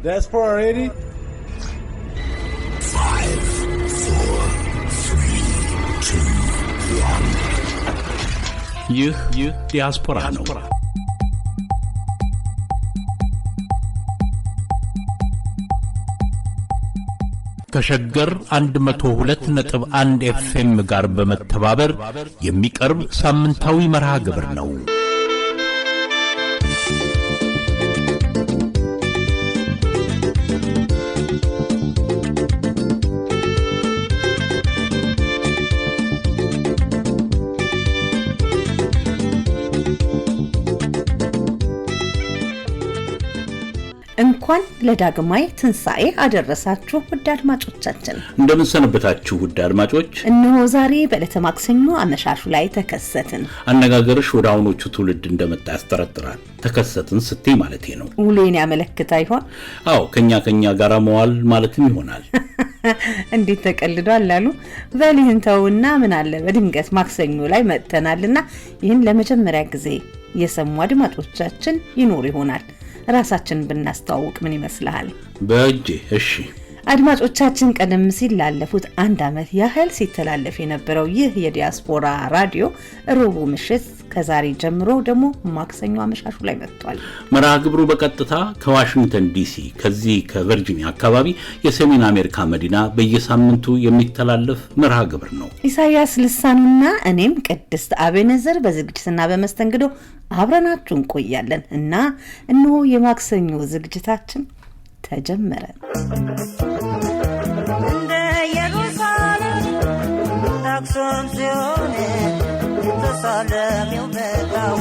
Diaspora ready? 5, 4, 3, 2, 1. ይህ ዲያስፖራ ነው። ከሸገር 102.1 ኤፍኤም ጋር በመተባበር የሚቀርብ ሳምንታዊ መርሃ ግብር ነው። እንኳን ለዳግማይ ትንሳኤ አደረሳችሁ ውድ አድማጮቻችን። እንደምን ሰነበታችሁ ውድ አድማጮች? እነሆ ዛሬ በዕለተ ማክሰኞ አመሻሹ ላይ ተከሰትን። አነጋገርሽ ወደ አሁኖቹ ትውልድ እንደመጣ ያስጠረጥራል። ተከሰትን ስትይ ማለቴ ነው። ውሎን ያመለክታ ይሆን? አዎ፣ ከኛ ጋራ መዋል ማለትም ይሆናል። እንዴት ተቀልዷል አሉ። በልህንተውና ምን አለ በድንገት ማክሰኞ ላይ መጥተናልና ይህን ለመጀመሪያ ጊዜ የሰሙ አድማጮቻችን ይኖር ይሆናል። ራሳችን ብናስተዋውቅ ምን ይመስልሃል? በእጄ እሺ። አድማጮቻችን ቀደም ሲል ላለፉት 1 ዓመት ያህል ሲተላለፍ የነበረው ይህ የዲያስፖራ ራዲዮ ሮቡ ምሽት ከዛሬ ጀምሮ ደግሞ ማክሰኞ አመሻሹ ላይ መጥቷል። መርሃ ግብሩ በቀጥታ ከዋሽንግተን ዲሲ ከዚህ ከቨርጂኒያ አካባቢ የሰሜን አሜሪካ መዲና በየሳምንቱ የሚተላለፍ መርሃ ግብር ነው። ኢሳያስ ልሳኑና እኔም ቅድስት አቤነዘር በዝግጅትና በመስተንግዶ አብረናችሁ እንቆያለን እና እነሆ የማክሰኞ ዝግጅታችን ተጀመረ። እንደ ኢየሩሳሌም ታክሶም ሲሆን ተሳለሚው መጣው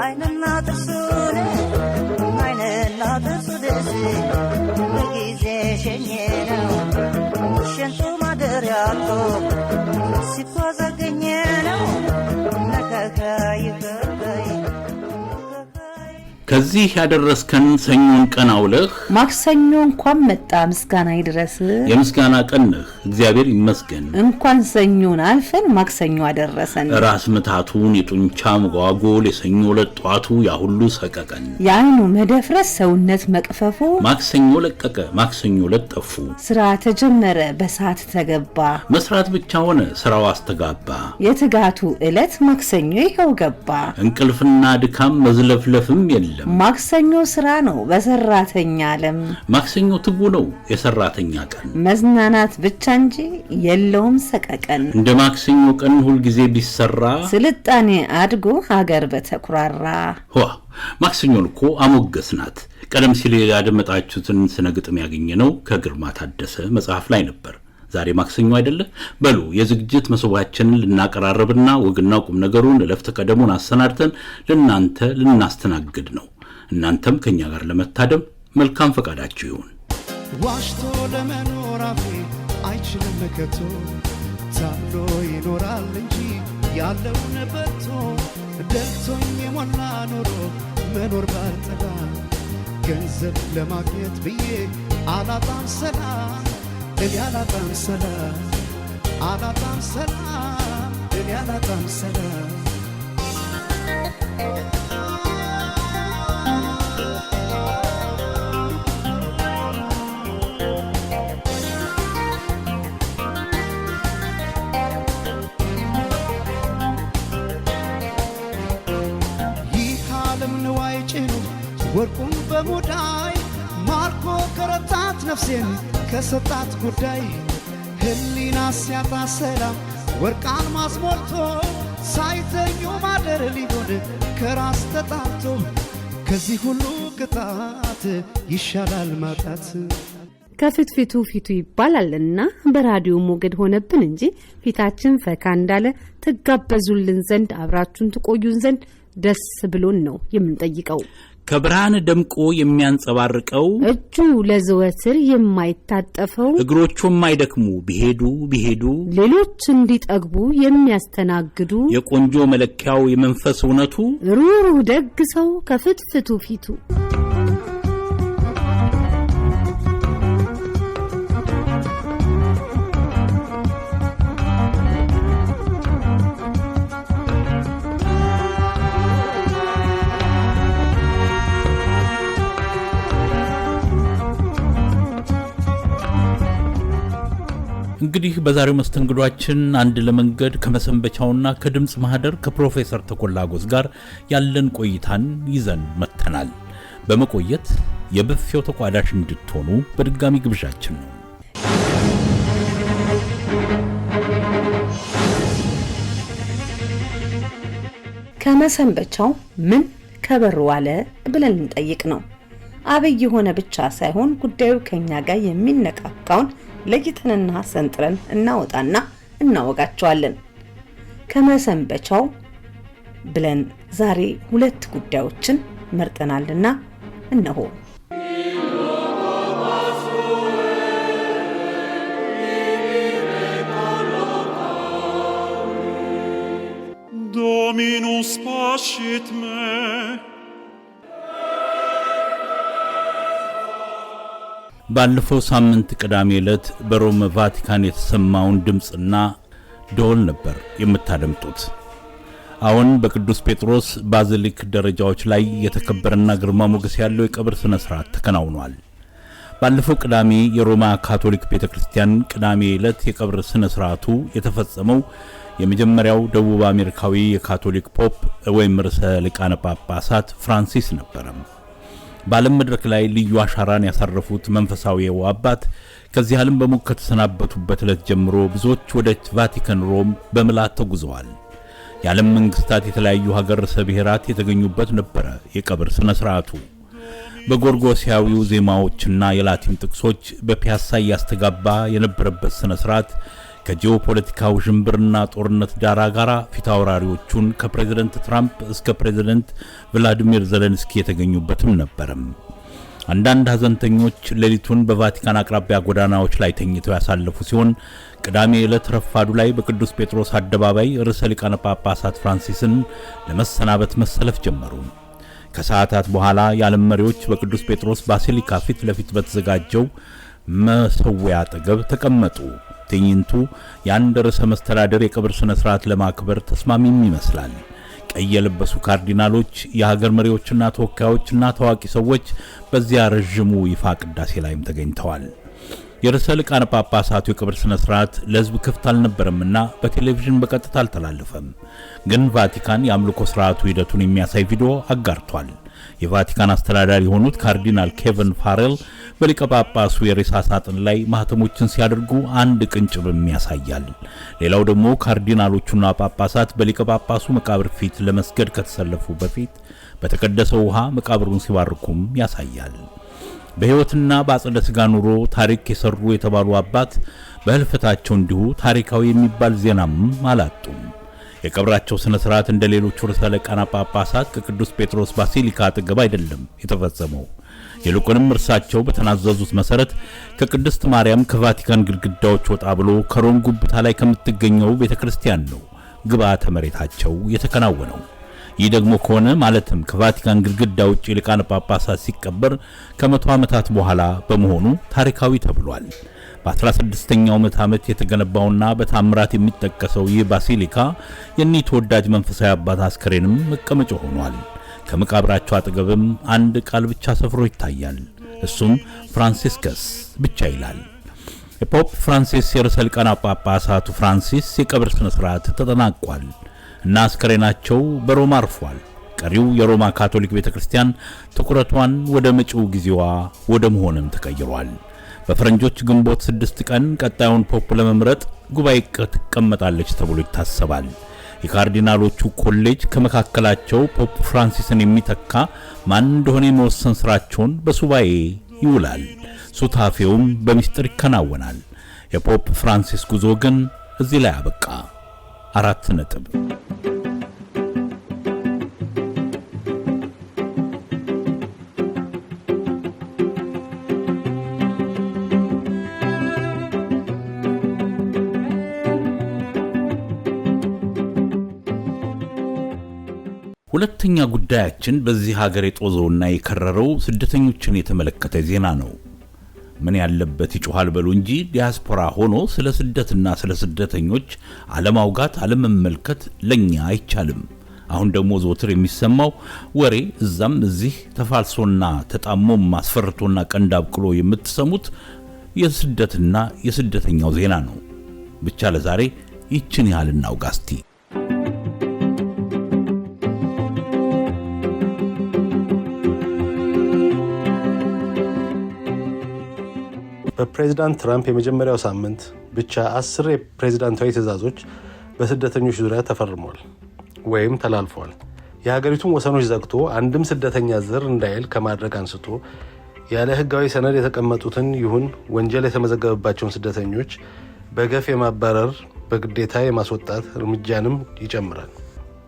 አይንና ጥርሱን አይንና ጥርሱ ደስ በጊዜ ሸኘ ነው ሸንቱ ማደሪያቶ ሲጓዝ አገኘ ነው ነካካይ ከዚህ ያደረስከን ሰኞን ቀን አውለህ ማክሰኞ እንኳን መጣ ምስጋና ይድረስ። የምስጋና ቀን ነህ፣ እግዚአብሔር ይመስገን። እንኳን ሰኞን አልፈን ማክሰኞ አደረሰን። ራስ ምታቱን የጡንቻ መጓጎል የሰኞ ለጧቱ ያ ሁሉ ሰቀቀን የአይኑ መደፍረስ ሰውነት መቅፈፉ ማክሰኞ ለቀቀ ማክሰኞ ለጠፉ። ስራ ተጀመረ በሰዓት ተገባ መስራት ብቻ ሆነ ስራው አስተጋባ። የትጋቱ ዕለት ማክሰኞ ይኸው ገባ። እንቅልፍና ድካም መዝለፍለፍም የለም። ማክሰኞ ስራ ነው በሰራተኛ ዓለም። ማክሰኞ ትጉ ነው የሰራተኛ ቀን። መዝናናት ብቻ እንጂ የለውም ሰቀቀን። እንደ ማክሰኞ ቀን ሁል ጊዜ ቢሰራ ስልጣኔ አድጎ ሀገር በተኩራራ። ማክሰኞን እኮ አሞገስናት። ቀደም ሲል ያደመጣችሁትን ስነ ግጥም ያገኘነው ከግርማ ታደሰ መጽሐፍ ላይ ነበር። ዛሬ ማክሰኞ አይደለ? በሉ የዝግጅት መስዋዕታችንን ልናቀራረብና ወግና ቁም ነገሩን ለፍተ ቀደሙን አሰናድተን ለናንተ ልናስተናግድ ነው። እናንተም ከኛ ጋር ለመታደም መልካም ፈቃዳችሁ ይሁን። ዋሽቶ ለመኖር አፌ አይችልም ከቶ ታሎ ይኖራል እንጂ ያለው ነበርቶ ደልቶኝ የሞላ ኖሮ መኖር ባልጠላ ገንዘብ ለማግኘት ብዬ አላጣም ሰላም እኔ አላጣም ሰላም አላጣም ሰላም እኔ አላጣም ሰላም። ይህ ዓለም ንዋይ ጭኑ ወርቁም በሙዳይ ማርኮ ከረታት ነፍሴን ከሰጣት ጉዳይ ህሊና ሲያጣ ሰላም ወርቅ አልማዝ ሞልቶ ሳይተኙ ማደር ሊሆን ከራስ ተጣልቶ ከዚህ ሁሉ ቅጣት ይሻላል ማጣት። ከፍትፍቱ ፊቱ ይባላልና በራዲዮ ሞገድ ሆነብን እንጂ ፊታችን ፈካ እንዳለ ተጋበዙልን ዘንድ አብራችሁን ትቆዩን ዘንድ ደስ ብሎን ነው የምንጠይቀው። ከብርሃን ደምቆ የሚያንጸባርቀው እጁ ለዘወትር የማይታጠፈው እግሮቹ የማይደክሙ ቢሄዱ ሌሎች እንዲጠግቡ የሚያስተናግዱ የቆንጆ መለኪያው የመንፈስ እውነቱ ሩሩ ደግ ሰው ከፍትፍቱ ፊቱ እንግዲህ በዛሬው መስተንግዷችን አንድ ለመንገድ ከመሰንበቻውና ከድምጽ ማህደር ከፕሮፌሰር ተኮላጎስ ጋር ያለን ቆይታን ይዘን መተናል። በመቆየት የብፌው ተቋዳሽ እንድትሆኑ በድጋሚ ግብዣችን ነው። ከመሰንበቻው ምን ከበሩ ዋለ ብለን እንጠይቅ ነው። አብይ የሆነ ብቻ ሳይሆን ጉዳዩ ከኛ ጋር የሚነካካውን ለይተንና ሰንጥረን እናወጣና እናወጋቸዋለን። ከመሰንበቻው ብለን ዛሬ ሁለት ጉዳዮችን መርጠናልና እነሆ። Dominus pascit me. ባለፈው ሳምንት ቅዳሜ ዕለት በሮም ቫቲካን የተሰማውን ድምጽና ደወል ነበር የምታደምጡት። አሁን በቅዱስ ጴጥሮስ ባዚሊክ ደረጃዎች ላይ የተከበረና ግርማ ሞገስ ያለው የቀብር ስነ ስርዓት ተከናውኗል። ባለፈው ቅዳሜ የሮማ ካቶሊክ ቤተክርስቲያን ቅዳሜ ዕለት የቀብር ስነ ስርዓቱ የተፈጸመው የመጀመሪያው ደቡብ አሜሪካዊ የካቶሊክ ፖፕ ወይም ርዕሰ ሊቃነ ጳጳሳት ፍራንሲስ ነበር። በዓለም መድረክ ላይ ልዩ አሻራን ያሳረፉት መንፈሳዊው አባት ከዚህ ዓለም በሞት ከተሰናበቱበት ዕለት ጀምሮ ብዙዎች ወደ ቫቲካን ሮም በመላት ተጉዘዋል። የዓለም መንግስታት የተለያዩ ሀገር ርዕሰ ብሔራት የተገኙበት ነበር የቀብር ስነ ስርዓቱ። በጎርጎሲያዊው ዜማዎችና የላቲን ጥቅሶች በፒያሳ ያስተጋባ የነበረበት ስነ ስርዓት ከጂኦፖለቲካው ጅምብርና ጦርነት ዳራ ጋራ ፊታውራሪዎቹን ከፕሬዝዳንት ትራምፕ እስከ ፕሬዝዳንት ቭላዲሚር ዘለንስኪ የተገኙበትም ነበርም። አንዳንድ ሀዘንተኞች ሌሊቱን በቫቲካን አቅራቢያ ጎዳናዎች ላይ ተኝተው ያሳለፉ ሲሆን ቅዳሜ ዕለት ረፋዱ ላይ በቅዱስ ጴጥሮስ አደባባይ ርዕሰ ሊቃነ ጳጳሳት ፍራንሲስን ለመሰናበት መሰለፍ ጀመሩ። ከሰዓታት በኋላ የዓለም መሪዎች በቅዱስ ጴጥሮስ ባሲሊካ ፊት ለፊት በተዘጋጀው መሰዊያ አጠገብ ተቀመጡ። ትዕይንቱ የአንድ ርዕሰ መስተዳድር የቀብር ስነ ስርዓት ለማክበር ተስማሚም ይመስላል። ቀይ የለበሱ ካርዲናሎች፣ የሀገር መሪዎችና ተወካዮችና ታዋቂ ሰዎች በዚያ ረዥሙ ይፋ ቅዳሴ ላይም ተገኝተዋል። የርዕሰ ሊቃነ ጳጳሳቱ የቀብር ስነ ስርዓት ለሕዝብ ክፍት አልነበረምና በቴሌቪዥን በቀጥታ አልተላለፈም። ግን ቫቲካን የአምልኮ ስርዓቱ ሂደቱን የሚያሳይ ቪዲዮ አጋርቷል። የቫቲካን አስተዳዳሪ የሆኑት ካርዲናል ኬቨን ፋሬል በሊቀ ጳጳሱ የሬሳ ሳጥን ላይ ማህተሞችን ሲያደርጉ አንድ ቅንጭብም ያሳያል። ሌላው ደግሞ ካርዲናሎቹና ጳጳሳት በሊቀ ጳጳሱ መቃብር ፊት ለመስገድ ከተሰለፉ በፊት በተቀደሰው ውሃ መቃብሩን ሲባርኩም ያሳያል። በሕይወትና በአጸደ ሥጋ ኑሮ ታሪክ የሰሩ የተባሉ አባት በህልፈታቸው እንዲሁ ታሪካዊ የሚባል ዜናም አላጡም። የቀብራቸው ስነ ስርዓት እንደ ሌሎች ርዕሰ ሊቃነ ጳጳሳት ከቅዱስ ጴጥሮስ ባሲሊካ አጠገብ አይደለም የተፈጸመው። ይልቁንም እርሳቸው በተናዘዙት መሰረት ከቅድስት ማርያም ከቫቲካን ግድግዳዎች ወጣ ብሎ ከሮም ጉብታ ላይ ከምትገኘው ቤተክርስቲያን ነው ግብዓተ መሬታቸው የተከናወነው። ይህ ደግሞ ከሆነ ማለትም ከቫቲካን ግድግዳ ውጪ ሊቃነ ጳጳሳት ሲቀበር ከ100 ዓመታት በኋላ በመሆኑ ታሪካዊ ተብሏል። በ16ኛው ምዕተ ዓመት የተገነባውና በታምራት የሚጠቀሰው ይህ ባሲሊካ የኒህ ተወዳጅ መንፈሳዊ አባት አስከሬንም መቀመጫ ሆኗል። ከመቃብራቸው አጠገብም አንድ ቃል ብቻ ሰፍሮ ይታያል። እሱም ፍራንሲስከስ ብቻ ይላል። የፖፕ ፍራንሲስ የርዕሰ ሊቃነ ጳጳሳቱ ፍራንሲስ የቀብር ስነ ስርዓት ተጠናቋል እና አስከሬናቸው በሮማ አርፏል። ቀሪው የሮማ ካቶሊክ ቤተክርስቲያን ትኩረቷን ወደ መጪው ጊዜዋ ወደ መሆንም ተቀይሯል። በፈረንጆች ግንቦት 6 ቀን ቀጣዩን ፖፕ ለመምረጥ ጉባኤ ትቀመጣለች ተብሎ ይታሰባል። የካርዲናሎቹ ኮሌጅ ከመካከላቸው ፖፕ ፍራንሲስን የሚተካ ማን እንደሆነ የመወሰን ስራቸውን በሱባኤ ይውላል። ሱታፌውም በሚስጥር ይከናወናል። የፖፕ ፍራንሲስ ጉዞ ግን እዚህ ላይ አበቃ። 4 ነጥብ። ሁለተኛ ጉዳያችን በዚህ ሀገር የጦዘውና የከረረው ስደተኞችን የተመለከተ ዜና ነው። ምን ያለበት ይጮሃል በሉ እንጂ ዲያስፖራ ሆኖ ስለ ስደትና ስለ ስደተኞች አለማውጋት አለመመልከት ለኛ አይቻልም። አሁን ደግሞ ዘወትር የሚሰማው ወሬ እዛም እዚህ ተፋልሶና ተጣሞም አስፈርቶና ቀንድ አብቅሎ የምትሰሙት የስደትና የስደተኛው ዜና ነው። ብቻ ለዛሬ ይችን ያህል እናውጋ እስቲ። በፕሬዝዳንት ትራምፕ የመጀመሪያው ሳምንት ብቻ 10 የፕሬዝዳንታዊ ትዕዛዞች በስደተኞች ዙሪያ ተፈርመዋል ወይም ተላልፈዋል። የሀገሪቱን ወሰኖች ዘግቶ አንድም ስደተኛ ዝር እንዳይል ከማድረግ አንስቶ ያለ ህጋዊ ሰነድ የተቀመጡትን ይሁን ወንጀል የተመዘገበባቸውን ስደተኞች በገፍ የማባረር በግዴታ የማስወጣት እርምጃንም ይጨምራል።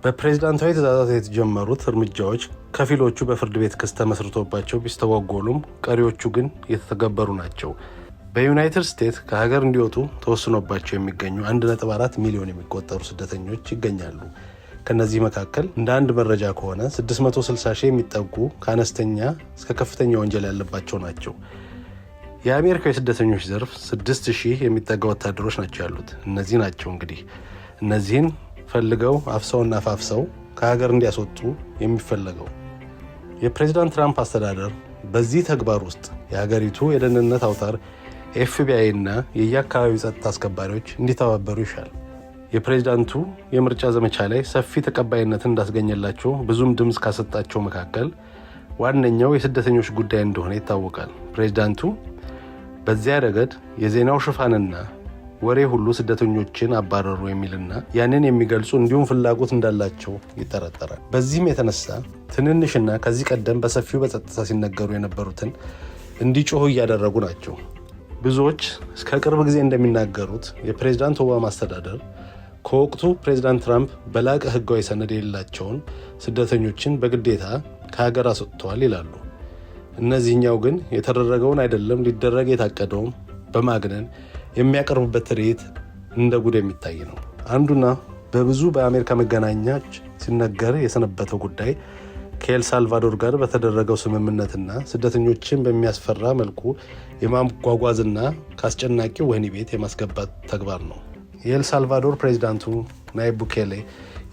በፕሬዝዳንታዊ ትዕዛዛት የተጀመሩት እርምጃዎች ከፊሎቹ በፍርድ ቤት ክስ ተመስርቶባቸው ቢስተጓጎሉም ቀሪዎቹ ግን የተተገበሩ ናቸው። በዩናይትድ ስቴትስ ከሀገር እንዲወጡ ተወስኖባቸው የሚገኙ 1.4 ሚሊዮን የሚቆጠሩ ስደተኞች ይገኛሉ። ከነዚህ መካከል እንደ አንድ መረጃ ከሆነ 660 ሺህ የሚጠጉ ከአነስተኛ እስከ ከፍተኛ ወንጀል ያለባቸው ናቸው። የአሜሪካ የስደተኞች ዘርፍ 6000 የሚጠጋ ወታደሮች ናቸው ያሉት። እነዚህ ናቸው እንግዲህ እነዚህን ፈልገው አፍሰውና ፋፍሰው ከሀገር እንዲያስወጡ የሚፈለገው። የፕሬዝዳንት ትራምፕ አስተዳደር በዚህ ተግባር ውስጥ የሀገሪቱ የደህንነት አውታር ኤፍቢአይ እና የየአካባቢው ጸጥታ አስከባሪዎች እንዲተባበሩ ይሻል። የፕሬዝዳንቱ የምርጫ ዘመቻ ላይ ሰፊ ተቀባይነትን እንዳስገኘላቸው ብዙም ድምፅ ካሰጣቸው መካከል ዋነኛው የስደተኞች ጉዳይ እንደሆነ ይታወቃል። ፕሬዝዳንቱ በዚያ ረገድ የዜናው ሽፋንና ወሬ ሁሉ ስደተኞችን አባረሩ የሚልና ያንን የሚገልጹ እንዲሁም ፍላጎት እንዳላቸው ይጠረጠራል። በዚህም የተነሳ ትንንሽና ከዚህ ቀደም በሰፊው በጸጥታ ሲነገሩ የነበሩትን እንዲጮሁ እያደረጉ ናቸው። ብዙዎች እስከ ቅርብ ጊዜ እንደሚናገሩት የፕሬዝዳንት ኦባማ አስተዳደር ከወቅቱ ፕሬዝዳንት ትራምፕ በላቀ ህጋዊ ሰነድ የሌላቸውን ስደተኞችን በግዴታ ከሀገር አስወጥተዋል ይላሉ። እነዚህኛው ግን የተደረገውን አይደለም ሊደረግ የታቀደውም በማግነን የሚያቀርቡበት ትርኢት እንደ ጉድ የሚታይ ነው። አንዱና በብዙ በአሜሪካ መገናኛዎች ሲነገር የሰነበተው ጉዳይ ከኤልሳልቫዶር ጋር በተደረገው ስምምነትና ስደተኞችን በሚያስፈራ መልኩ የማጓጓዝና ከአስጨናቂው ወህኒ ቤት የማስገባት ተግባር ነው። የኤልሳልቫዶር ፕሬዚዳንቱ ናይብ ቡኬሌ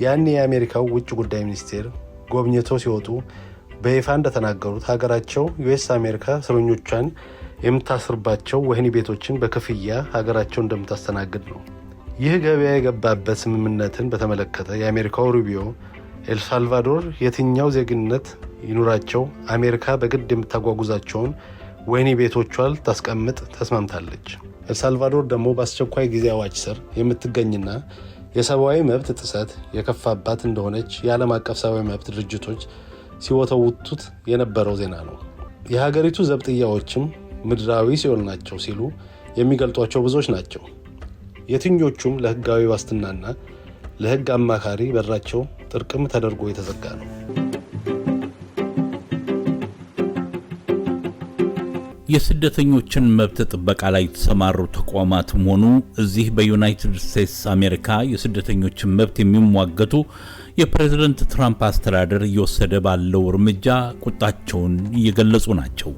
ያን የአሜሪካው ውጭ ጉዳይ ሚኒስቴር ጎብኝተው ሲወጡ በይፋ እንደተናገሩት ሀገራቸው ዩኤስ አሜሪካ እስረኞቿን የምታስርባቸው ወህኒ ቤቶችን በክፍያ ሀገራቸው እንደምታስተናግድ ነው። ይህ ገበያ የገባበት ስምምነትን በተመለከተ የአሜሪካው ሩቢዮ ኤልሳልቫዶር የትኛው ዜግነት ይኑራቸው አሜሪካ በግድ የምታጓጉዛቸውን ወህኒ ቤቶቿን ታስቀምጥ ተስማምታለች። ኤልሳልቫዶር ደግሞ በአስቸኳይ ጊዜ አዋጅ ስር የምትገኝና የሰብአዊ መብት ጥሰት የከፋባት እንደሆነች የዓለም አቀፍ ሰብአዊ መብት ድርጅቶች ሲወተውቱት የነበረው ዜና ነው። የሀገሪቱ ዘብጥያዎችም ምድራዊ ሲኦል ናቸው ሲሉ የሚገልጧቸው ብዙዎች ናቸው። የትኞቹም ለህጋዊ ዋስትናና ለህግ አማካሪ በራቸው ጥርቅም ተደርጎ የተዘጋ ነው። የስደተኞችን መብት ጥበቃ ላይ የተሰማሩ ተቋማትም ሆኑ እዚህ በዩናይትድ ስቴትስ አሜሪካ የስደተኞችን መብት የሚሟገቱ የፕሬዝዳንት ትራምፕ አስተዳደር እየወሰደ ባለው እርምጃ ቁጣቸውን እየገለጹ ናቸው።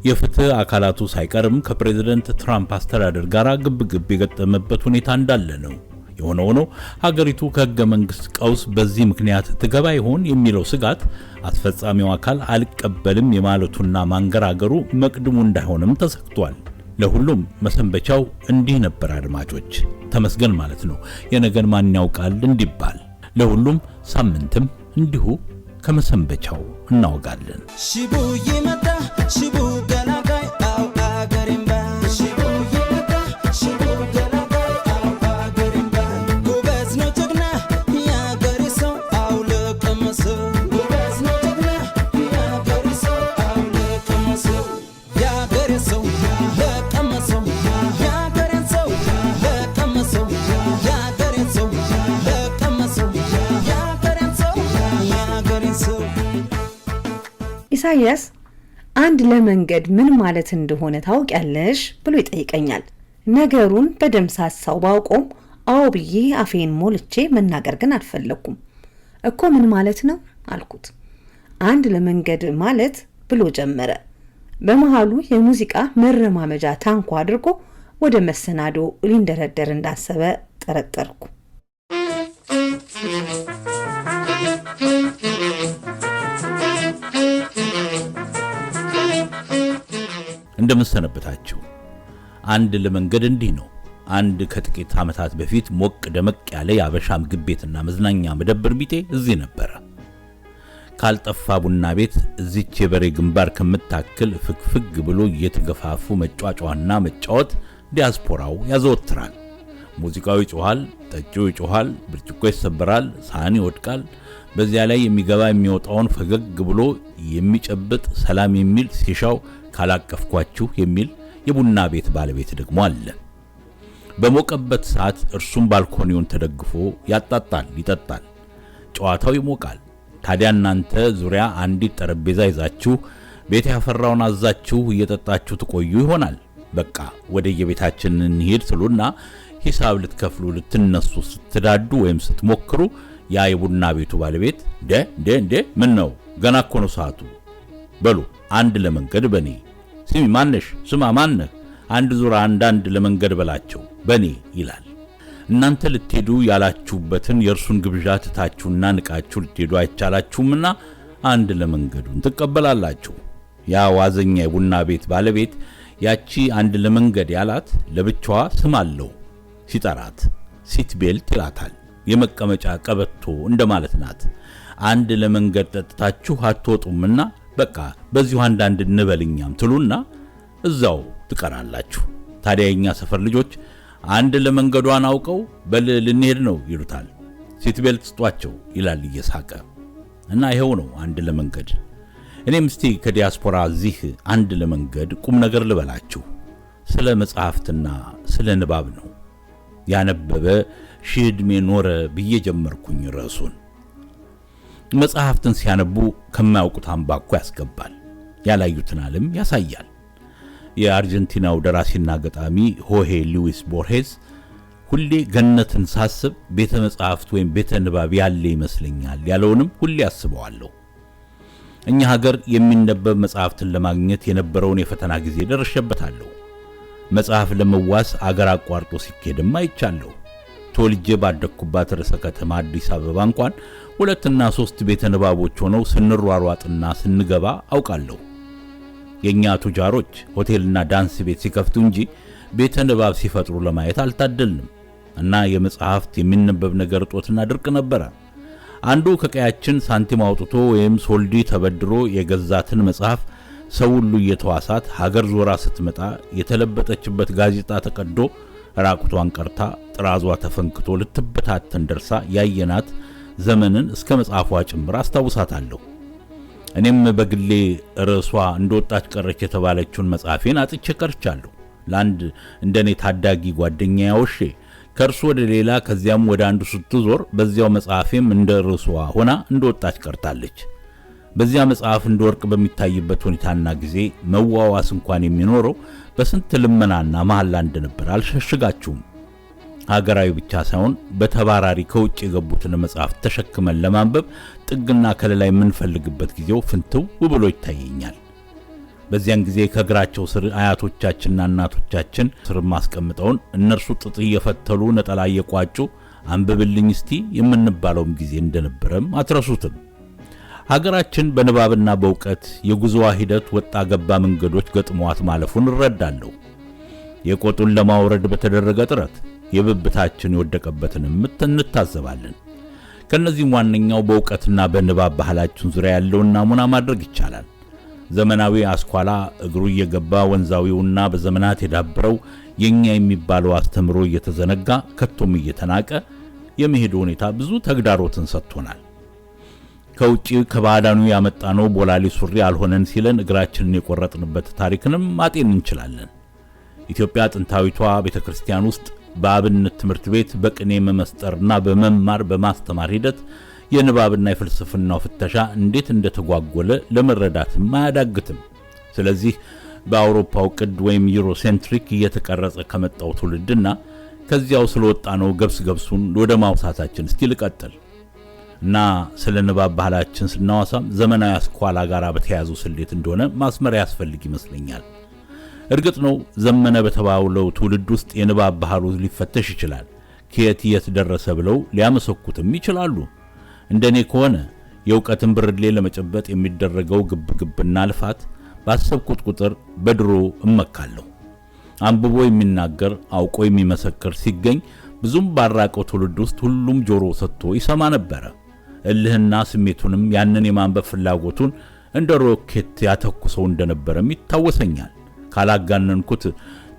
የፍትህ አካላቱ ሳይቀርም ከፕሬዝዳንት ትራምፕ አስተዳደር ጋር ግብግብ የገጠመበት ሁኔታ እንዳለ ነው። የሆነ ሆኖ ሀገሪቱ ከህገ መንግስት ቀውስ በዚህ ምክንያት ትገባ ይሆን የሚለው ስጋት አስፈጻሚው አካል አልቀበልም የማለቱና ማንገራገሩ መቅድሙ እንዳይሆንም ተሰክቷል። ለሁሉም መሰንበቻው እንዲህ ነበር አድማጮች፣ ተመስገን ማለት ነው። የነገን ማን ያውቃል እንዲባል ለሁሉም ሳምንትም እንዲሁ ከመሰንበቻው እናወጋለን። ሽቡ ይመጣ ሽቡ ገላጋይ አው አገሪምባ ሽቡ ይመጣ ሽቡ ገላጋይ አው አገሪምባ ጎበዝ ነው ጀግና ያገሬ ሰው አው ለቀመሰው ጎበዝ ነው ጀግና ያገሬ ሰው አው ለቀመሰው ያገሬ ሰው ለቀመሰው ያገሬ ሰው ለቀመሰው ያገሬ ሰው ለቀመሰው ያገሬ ሰው ያገሬ ሰው ኢሳያስ አንድ ለመንገድ ምን ማለት እንደሆነ ታውቂያለሽ ብሎ ይጠይቀኛል። ነገሩን በደምሳሳው ባውቆም አዎ ብዬ አፌን ሞልቼ መናገር ግን አልፈለኩም። እኮ ምን ማለት ነው አልኩት። አንድ ለመንገድ ማለት ብሎ ጀመረ። በመሃሉ የሙዚቃ መረማመጃ ታንኳ አድርጎ ወደ መሰናዶ ሊንደረደር እንዳሰበ ጠረጠርኩ። እንደምሰነበታችሁ። አንድ ለመንገድ እንዲህ ነው። አንድ ከጥቂት ዓመታት በፊት ሞቅ ደመቅ ያለ የአበሻ ምግብ ቤትና መዝናኛ መደብር ቢጤ እዚህ ነበረ። ካልጠፋ ቡና ቤት እዚች የበሬ ግንባር ከምታክል ፍግፍግ ብሎ እየተገፋፉ መጫጫዋና መጫወት ዲያስፖራው ያዘወትራል። ሙዚቃው ይጮሃል፣ ጠጪው ይጮሃል፣ ብርጭቆ ይሰበራል፣ ሳህን ይወድቃል። በዚያ ላይ የሚገባ የሚወጣውን ፈገግ ብሎ የሚጨብጥ ሰላም የሚል ሲሻው ካላቀፍኳችሁ የሚል የቡና ቤት ባለቤት ደግሞ አለ። በሞቀበት ሰዓት እርሱም ባልኮኒውን ተደግፎ ያጣጣል፣ ይጠጣል። ጨዋታው ይሞቃል። ታዲያ እናንተ ዙሪያ አንዲት ጠረጴዛ ይዛችሁ ቤት ያፈራውን አዛችሁ እየጠጣችሁ ትቆዩ ይሆናል። በቃ ወደ የቤታችን እንሂድ ትሉና ሂሳብ ልትከፍሉ ልትነሱ ስትዳዱ ወይም ስትሞክሩ ያ የቡና ቤቱ ባለቤት እንዴ ምን ነው ገና እኮ ነው ሰዓቱ፣ በሉ አንድ ለመንገድ በኔ፣ ስሚ ማነሽ፣ ስማ ማነህ፣ አንድ ዙራ አንዳንድ ለመንገድ በላቸው በኔ ይላል። እናንተ ልትሄዱ ያላችሁበትን የእርሱን ግብዣ ትታችሁና ንቃችሁ ልትሄዱ አይቻላችሁምና አንድ ለመንገዱን ትቀበላላችሁ። ያ ዋዘኛ የቡና ቤት ባለቤት ያቺ አንድ ለመንገድ ያላት ለብቻዋ ስም አለው። ሲጠራት ሲት ቤልት ይላታል። የመቀመጫ ቀበቶ እንደማለት ናት። አንድ ለመንገድ ጠጥታችሁ አትወጡምና በቃ በዚሁ አንዳንድ እንበልኛም ትሉና እዛው ትቀራላችሁ። ታዲያ የኛ ሰፈር ልጆች አንድ ለመንገዷን አውቀው በል ልንሄድ ነው ይሉታል። ሲት ቤልት ስጧቸው ይላል እየሳቀ። እና ይሄው ነው አንድ ለመንገድ። እኔም እስቲ ከዲያስፖራ እዚህ አንድ ለመንገድ ቁም ነገር ልበላችሁ። ስለ መጽሐፍትና ስለ ንባብ ነው። ያነበበ ሺህ ዕድሜ ኖረ ብዬ ጀመርኩኝ ርዕሱን። መጽሐፍትን ሲያነቡ ከማያውቁት አምባኮ ያስገባል፣ ያላዩትን ዓለም ያሳያል። የአርጀንቲናው ደራሲና ገጣሚ ሆሄ ሉዊስ ቦርሄዝ ሁሌ ገነትን ሳስብ ቤተ መጻሕፍት ወይም ቤተ ንባብ ያለ ይመስለኛል ያለውንም ሁሌ አስበዋለሁ። እኛ ሀገር የሚነበብ መጽሐፍትን ለማግኘት የነበረውን የፈተና ጊዜ ደርሼበታለሁ። መጽሐፍ ለመዋስ አገር አቋርጦ ሲኬድም አይቻለሁ። ተወልጄ ባደኩባት ርዕሰ ከተማ አዲስ አበባ እንኳን 2 እና 3 ቤተ ንባቦች ሆነው ስንሯሯጥና ስንገባ አውቃለሁ። የኛ ቱጃሮች ሆቴልና ዳንስ ቤት ሲከፍቱ እንጂ ቤተ ንባብ ሲፈጥሩ ለማየት አልታደልንም እና የመጽሐፍት የሚነበብ ነገር ጦትና ድርቅ ነበረ። አንዱ ከቀያችን ሳንቲም አውጥቶ ወይም ሶልዲ ተበድሮ የገዛትን መጽሐፍ ሰው ሁሉ እየተዋሳት ሀገር ዞራ ስትመጣ የተለበጠችበት ጋዜጣ ተቀዶ ራቁቷን ቀርታ ጥራዟ ተፈንክቶ ልትበታተን ደርሳ ያየናት ዘመንን እስከ መጽሐፏ ጭምር አስታውሳታለሁ። እኔም በግሌ ርዕሷ እንደወጣች ቀረች የተባለችውን መጽሐፌን አጥቼ ቀርቻለሁ። ለአንድ እንደኔ ታዳጊ ጓደኛ ያውሼ ከእርሱ ወደ ሌላ ከዚያም ወደ አንዱ ስትዞር በዚያው መጽሐፌም እንደ ርዕሷ ሆና እንደወጣች ቀርታለች። በዚያ መጽሐፍ እንደወርቅ በሚታይበት ሁኔታና ጊዜ መዋዋስ እንኳን የሚኖረው በስንት ልመናና መሐላ እንደነበር አልሸሽጋችሁም። ሀገራዊ ብቻ ሳይሆን በተባራሪ ከውጭ የገቡትን መጽሐፍ ተሸክመን ለማንበብ ጥግና ከለላ የምንፈልግበት ጊዜው ፍንትው ብሎ ይታየኛል። በዚያን ጊዜ ከግራቸው ስር አያቶቻችንና እናቶቻችን ስር ማስቀምጠውን እነርሱ ጥጥ እየፈተሉ ነጠላ እየቋጩ አንብብልኝ እስቲ የምንባለውም ጊዜ እንደነበረም አትረሱትም። ሀገራችን በንባብና በእውቀት የጉዞዋ ሂደት ወጣ ገባ መንገዶች ገጥሟት ማለፉን እረዳለሁ። የቆጡን ለማውረድ በተደረገ ጥረት የብብታችን የወደቀበትንም እንታዘባለን። ከነዚህም ዋነኛው በእውቀትና በንባብ ባህላችን ዙሪያ ያለውን ናሙና ማድረግ ይቻላል። ዘመናዊ አስኳላ እግሩ እየገባ ወንዛዊውና በዘመናት የዳበረው የኛ የሚባለው አስተምሮ እየተዘነጋ ከቶም እየተናቀ የመሄዱ ሁኔታ ብዙ ተግዳሮትን ሰጥቶናል። ከውጪ ከባዳኑ ያመጣነው ቦላሊ ሱሪ አልሆነን ሲለን እግራችንን የቆረጥንበት ታሪክንም ማጤን እንችላለን። ኢትዮጵያ ጥንታዊቷ ቤተክርስቲያን ውስጥ በአብነት ትምህርት ቤት በቅኔ መመስጠርና በመማር በማስተማር ሂደት የንባብና የፍልስፍናው ፍተሻ እንዴት እንደተጓጎለ ለመረዳትም አያዳግትም። ስለዚህ በአውሮፓው ቅድ ወይም ዩሮሴንትሪክ እየተቀረጸ ከመጣው ትውልድና ከዚያው ስለወጣነው ገብሱን ወደ ማውሳታችን እስቲ ልቀጥል እና ስለ ንባብ ባህላችን ስናዋሳም ዘመናዊ አስኳላ ጋራ በተያያዙ ስሌት እንደሆነ ማስመሪያ ያስፈልግ ይመስለኛል። እርግጥ ነው ዘመነ በተባለው ትውልድ ውስጥ የንባብ ባህሉ ሊፈተሽ ይችላል። ከየት ደረሰ ብለው ሊያመሰኩትም ይችላሉ። እንደኔ ከሆነ የእውቀትን ብርሌ ለመጨበጥ የሚደረገው ግብግብና ልፋት ባሰብኩት ቁጥር በድሮ እመካለሁ። አንብቦ የሚናገር አውቆ የሚመሰክር ሲገኝ ብዙም ባራቀው ትውልድ ውስጥ ሁሉም ጆሮ ሰጥቶ ይሰማ ነበር። እልህና ስሜቱንም ያንን የማንበብ ፍላጎቱን እንደ ሮኬት ያተኩሰው እንደነበረም ይታወሰኛል። ካላጋነንኩት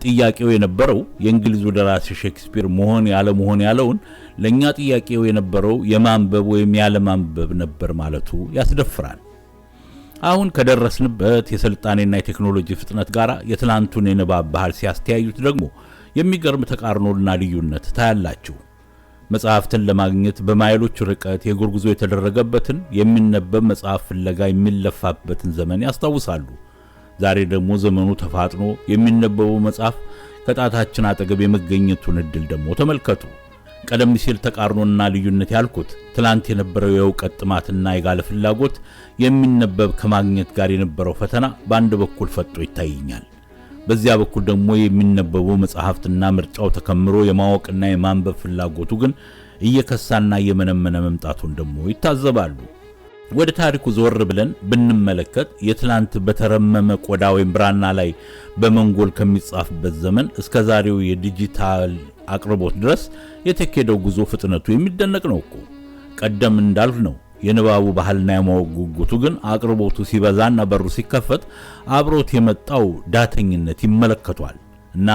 ጥያቄው የነበረው የእንግሊዙ ደራሲ ሼክስፒር መሆን ያለ መሆን ያለውን ለኛ ጥያቄው የነበረው የማንበብ ወይም ያለ ማንበብ ነበር ማለቱ ያስደፍራል። አሁን ከደረስንበት የስልጣኔና የቴክኖሎጂ ፍጥነት ጋር የትላንቱን የንባብ ባህል ሲያስተያዩት ደግሞ የሚገርም ተቃርኖና ልዩነት ታያላችሁ። መጽሐፍትን ለማግኘት በማይሎች ርቀት የእግር ጉዞ የተደረገበትን የሚነበብ መጽሐፍ ፍለጋ የሚለፋበትን ዘመን ያስታውሳሉ። ዛሬ ደግሞ ዘመኑ ተፋጥኖ የሚነበበው መጽሐፍ ከጣታችን አጠገብ የመገኘቱን እድል ደግሞ ተመልከቱ። ቀደም ሲል ተቃርኖና ልዩነት ያልኩት ትላንት የነበረው የእውቀት ጥማትና የጋለ ፍላጎት የሚነበብ ከማግኘት ጋር የነበረው ፈተና በአንድ በኩል ፈጥጦ ይታየኛል። በዚያ በኩል ደግሞ የሚነበቡ መጽሐፍትና ምርጫው ተከምሮ የማወቅና የማንበብ ፍላጎቱ ግን እየከሳና እየመነመነ መምጣቱን ደግሞ ይታዘባሉ። ወደ ታሪኩ ዞር ብለን ብንመለከት የትላንት በተረመመ ቆዳ ወይም ብራና ላይ በመንጎል ከሚጻፍበት ዘመን እስከ ዛሬው የዲጂታል አቅርቦት ድረስ የተከደው ጉዞ ፍጥነቱ የሚደነቅ ነው እኮ። ቀደም እንዳልኩ ነው የንባቡ ባህልና የማወቅ ጉጉቱ ግን አቅርቦቱ ሲበዛና በሩ ሲከፈት አብሮት የመጣው ዳተኝነት ይመለከቷል እና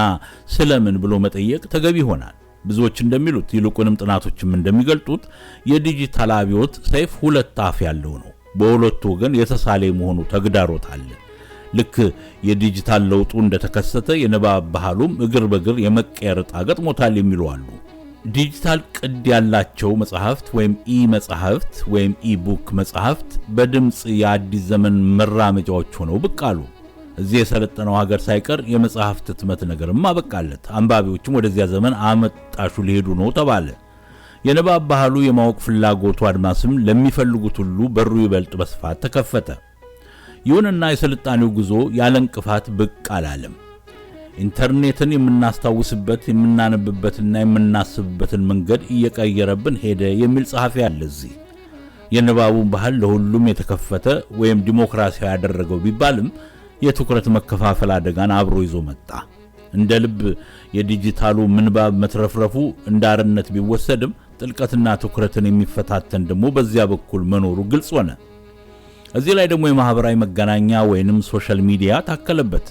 ስለምን ብሎ መጠየቅ ተገቢ ይሆናል። ብዙዎች እንደሚሉት ይልቁንም ጥናቶችም እንደሚገልጡት የዲጂታል አብዮት ሰይፍ ሁለት አፍ ያለው ነው። በሁለቱ ወገን የተሳለ መሆኑ ተግዳሮት አለ። ልክ የዲጂታል ለውጡ እንደተከሰተ የንባብ ባህሉም እግር በእግር የመቀየር ዕጣ ገጥሞታል የሚሉ አሉ። ዲጂታል ቅድ ያላቸው መጽሐፍት ወይም መጽሐፍት ወይም ቡክ መጽሐፍት በድምጽ የአዲስ ዘመን መራመጃዎች ሆነው ብቅ አሉ። እዚህ የሰለጠነው ሀገር ሳይቀር የመጽሐፍት ህትመት ነገርም አበቃለት። አንባቢዎችም ወደዚያ ዘመን አመጣሹ ሊሄዱ ነው ተባለ። የንባብ ባህሉ የማወቅ ፍላጎቱ አድማስም ለሚፈልጉት ሁሉ በሩ ይበልጥ በስፋት ተከፈተ። ይሁንና የስልጣኔው ጉዞ ያለ እንቅፋት ብቅ አላለም። ኢንተርኔትን የምናስታውስበት የምናነብበትና የምናስብበትን መንገድ እየቀየረብን ሄደ የሚል ጸሐፊ አለ። እዚህ የንባቡን ባህል ለሁሉም የተከፈተ ወይም ዲሞክራሲያዊ ያደረገው ቢባልም የትኩረት መከፋፈል አደጋን አብሮ ይዞ መጣ። እንደ ልብ የዲጂታሉ ምንባብ መትረፍረፉ እንዳርነት ቢወሰድም ጥልቀትና ትኩረትን የሚፈታተን ደግሞ በዚያ በኩል መኖሩ ግልጽ ሆነ። እዚህ ላይ ደግሞ የማህበራዊ መገናኛ ወይንም ሶሻል ሚዲያ ታከለበት።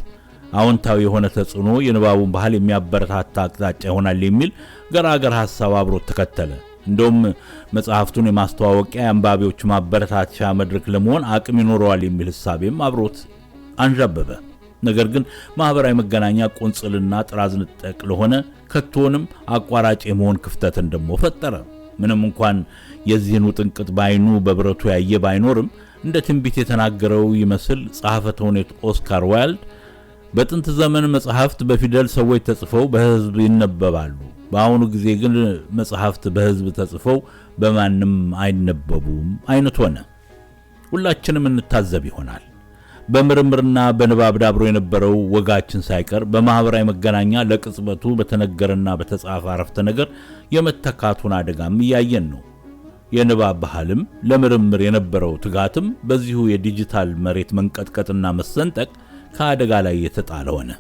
አዎንታዊ የሆነ ተጽዕኖ የንባቡን ባህል የሚያበረታታ አቅጣጫ ይሆናል የሚል ገራገር ሐሳብ አብሮት ተከተለ። እንደውም መጽሐፍቱን የማስተዋወቂያ የአንባቢዎች ማበረታቻ መድረክ ለመሆን አቅም ይኖረዋል የሚል ሐሳብም አብሮት አንዣበበ። ነገር ግን ማህበራዊ መገናኛ ቆንጽልና ጥራዝ ንጠቅ ለሆነ ከቶንም አቋራጭ የመሆን ክፍተትን ደግሞ ፈጠረ። ምንም እንኳን የዚህን ውጥንቅጥ ባይኑ በብረቱ ያየ ባይኖርም እንደ ትንቢት የተናገረው ይመስል ጸሐፌ ተውኔት ኦስካር ዋይልድ በጥንት ዘመን መጽሐፍት በፊደል ሰዎች ተጽፈው በህዝብ ይነበባሉ፣ በአሁኑ ጊዜ ግን መጽሐፍት በህዝብ ተጽፈው በማንም አይነበቡም አይነት ሆነ። ሁላችንም እንታዘብ ይሆናል። በምርምርና በንባብ ዳብሮ የነበረው ወጋችን ሳይቀር በማህበራዊ መገናኛ ለቅጽበቱ በተነገረና በተጻፈ አረፍተ ነገር የመተካቱን አደጋም እያየን ነው። የንባብ ባህልም ለምርምር የነበረው ትጋትም በዚሁ የዲጂታል መሬት መንቀጥቀጥና መሰንጠቅ ከአደጋ ላይ የተጣለ ሆነ።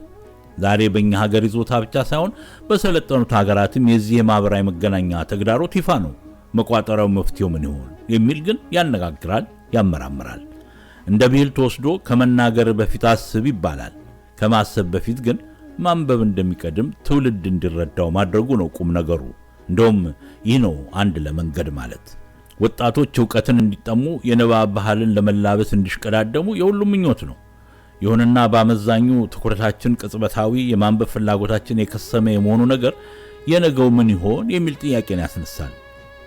ዛሬ በእኛ ሀገር ይዞታ ብቻ ሳይሆን በሰለጠኑት ሀገራትም የዚህ የማህበራዊ መገናኛ ተግዳሮት ይፋ ነው። መቋጠሪያው መፍትሄው ምን ይሆን የሚል ግን ያነጋግራል፣ ያመራምራል። እንደ ብሂል ተወስዶ ከመናገር በፊት አስብ ይባላል። ከማሰብ በፊት ግን ማንበብ እንደሚቀድም ትውልድ እንዲረዳው ማድረጉ ነው ቁም ነገሩ። እንደውም ይህ ነው አንድ ለመንገድ ማለት። ወጣቶች ዕውቀትን እንዲጠሙ የንባብ ባህልን ለመላበስ እንዲሽቀዳደሙ የሁሉም ምኞት ነው። ይሁንና በአመዛኙ ትኩረታችን ቅጽበታዊ፣ የማንበብ ፍላጎታችን የከሰመ የመሆኑ ነገር የነገው ምን ይሆን የሚል ጥያቄን ያስነሳል።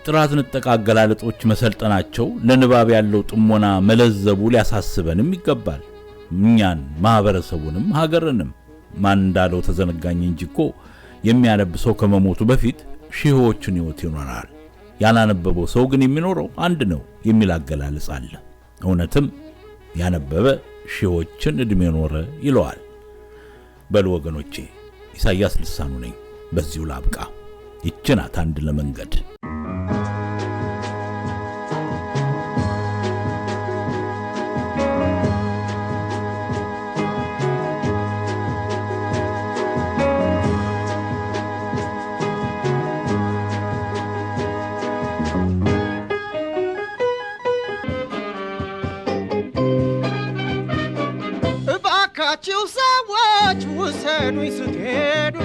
ጥራት ንጠቅ አገላለጦች መሰልጠናቸው ለንባብ ያለው ጥሞና መለዘቡ ሊያሳስበንም ይገባል። እኛን ማህበረሰቡንም ሀገርንም። ማን እንዳለው ተዘነጋኝ እንጂ እኮ የሚያነብ ሰው ከመሞቱ በፊት ሺዎችን ሕይወት ይኖራል፣ ያላነበበው ሰው ግን የሚኖረው አንድ ነው የሚል አገላለጽ አለ። እውነትም ያነበበ ሺዎችን ዕድሜ ኖረ ይለዋል። በሉ ወገኖቼ፣ ኢሳይያስ ልሳኑ ነኝ። በዚሁ ላብቃ። ይችናት አንድ ለመንገድ። እባካችሁ ሰዎች ውሰዱኝ ስትሄዱ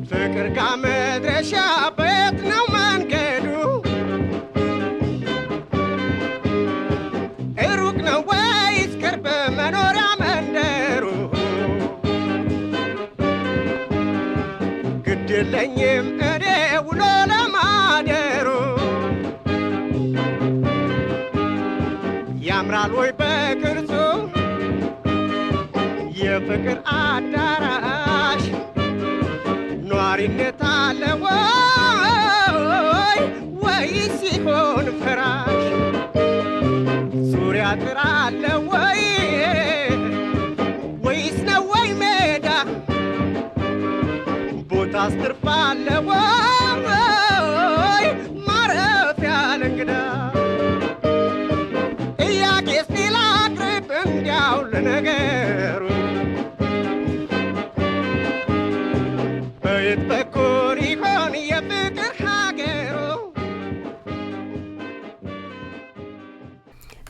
ፍቅር ጋር መድረሻ ቤት ነው መንገዱ ሩቅ ነው ወይስ ቅርብ መኖሪያ መንደሩ ግድ የለኝም እኔ ውሎ ለማደሩ ያምራል ወይ በቅርጹ የፍቅር አዳራሽ ኗሪነት አለ ወይ ወይስ ሲሆን ፍራሽ ዙሪያ ጥራ አለ ወይ ወይስ ነው ወይ ሜዳ ቦታ አስትርፋ አለ ወይ ማረፊያ ለእንግዳ ነገሩ በየት በኩል ይሆን የፍቅር ሀገሩ?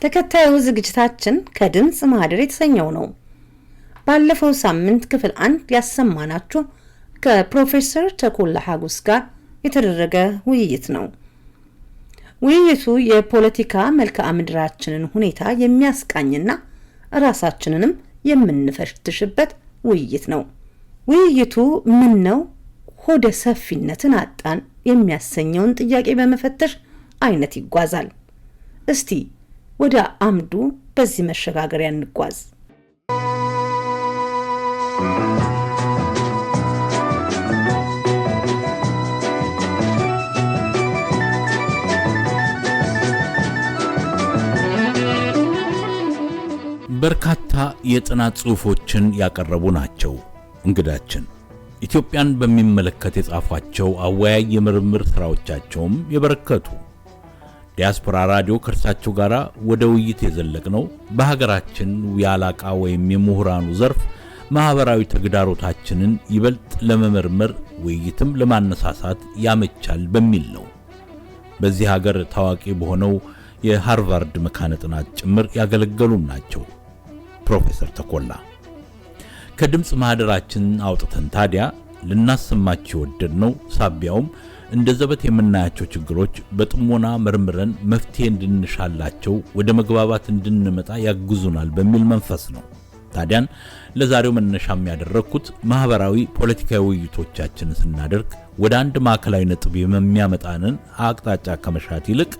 ተከታዩ ዝግጅታችን ከድምጽ ማህደር የተሰኘው ነው። ባለፈው ሳምንት ክፍል 1 ያሰማናችሁ ከፕሮፌሰር ተኮላ ሀጎስ ጋር የተደረገ ውይይት ነው። ውይይቱ የፖለቲካ መልክዓ ምድራችንን ሁኔታ የሚያስቃኝና ራሳችንንም የምንፈትሽበት ውይይት ነው። ውይይቱ ምን ነው ሆደ ሰፊነትን አጣን የሚያሰኘውን ጥያቄ በመፈተሽ አይነት ይጓዛል። እስቲ ወደ አምዱ በዚህ መሸጋገሪያ እንጓዝ። በርካታ የጥናት ጽሑፎችን ያቀረቡ ናቸው እንግዳችን። ኢትዮጵያን በሚመለከት የጻፏቸው አወያይ የምርምር ስራዎቻቸውም የበረከቱ። ዲያስፖራ ራዲዮ ከርሳቸው ጋር ወደ ውይይት የዘለቅነው በሀገራችን ያላቃ ወይም የምሁራኑ ዘርፍ ማህበራዊ ተግዳሮታችንን ይበልጥ ለመመርመር ውይይትም ለማነሳሳት ያመቻል በሚል ነው። በዚህ ሀገር ታዋቂ በሆነው የሃርቫርድ መካነ ጥናት ጭምር ያገለገሉ ናቸው ፕሮፌሰር ተኮላ። ከድምጽ ማህደራችን አውጥተን ታዲያ ልናሰማችሁ ወደድነው ሳቢያውም እንደ ዘበት የምናያቸው ችግሮች በጥሞና መርምረን መፍትሄ እንድንሻላቸው ወደ መግባባት እንድንመጣ ያግዙናል በሚል መንፈስ ነው። ታዲያን ለዛሬው መነሻም ያደረኩት ማህበራዊ ፖለቲካዊ ውይይቶቻችንን ስናደርግ ወደ አንድ ማዕከላዊ ነጥብ የሚያመጣንን አቅጣጫ ከመሻት ይልቅ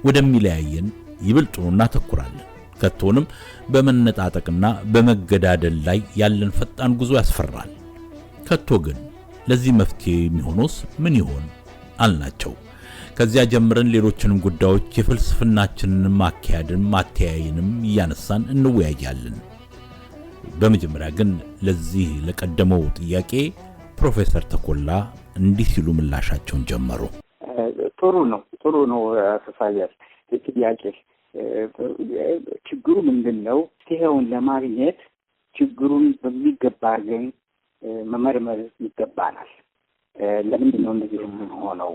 ወደሚለያየን ይበልጡኑ እናተኩራለን። ከቶንም በመነጣጠቅና በመገዳደል ላይ ያለን ፈጣን ጉዞ ያስፈራል። ከቶ ግን ለዚህ መፍትሄ የሚሆነውስ ምን ይሆን አልናቸው። ከዚያ ጀምረን ሌሎችንም ጉዳዮች የፍልስፍናችንንም አካሄድንም አተያይንም እያነሳን እንወያያለን። በመጀመሪያ ግን ለዚህ ለቀደመው ጥያቄ ፕሮፌሰር ተኮላ እንዲህ ሲሉ ምላሻቸውን ጀመሩ። ጥሩ ነው ተሳያል ጥያቄ ችግሩ ምንድነው? መፍትሄውን ለማግኘት ችግሩን በሚገባ ግን መመርመር ይገባናል። ለምንድን ነው እንደዚህ የምንሆነው?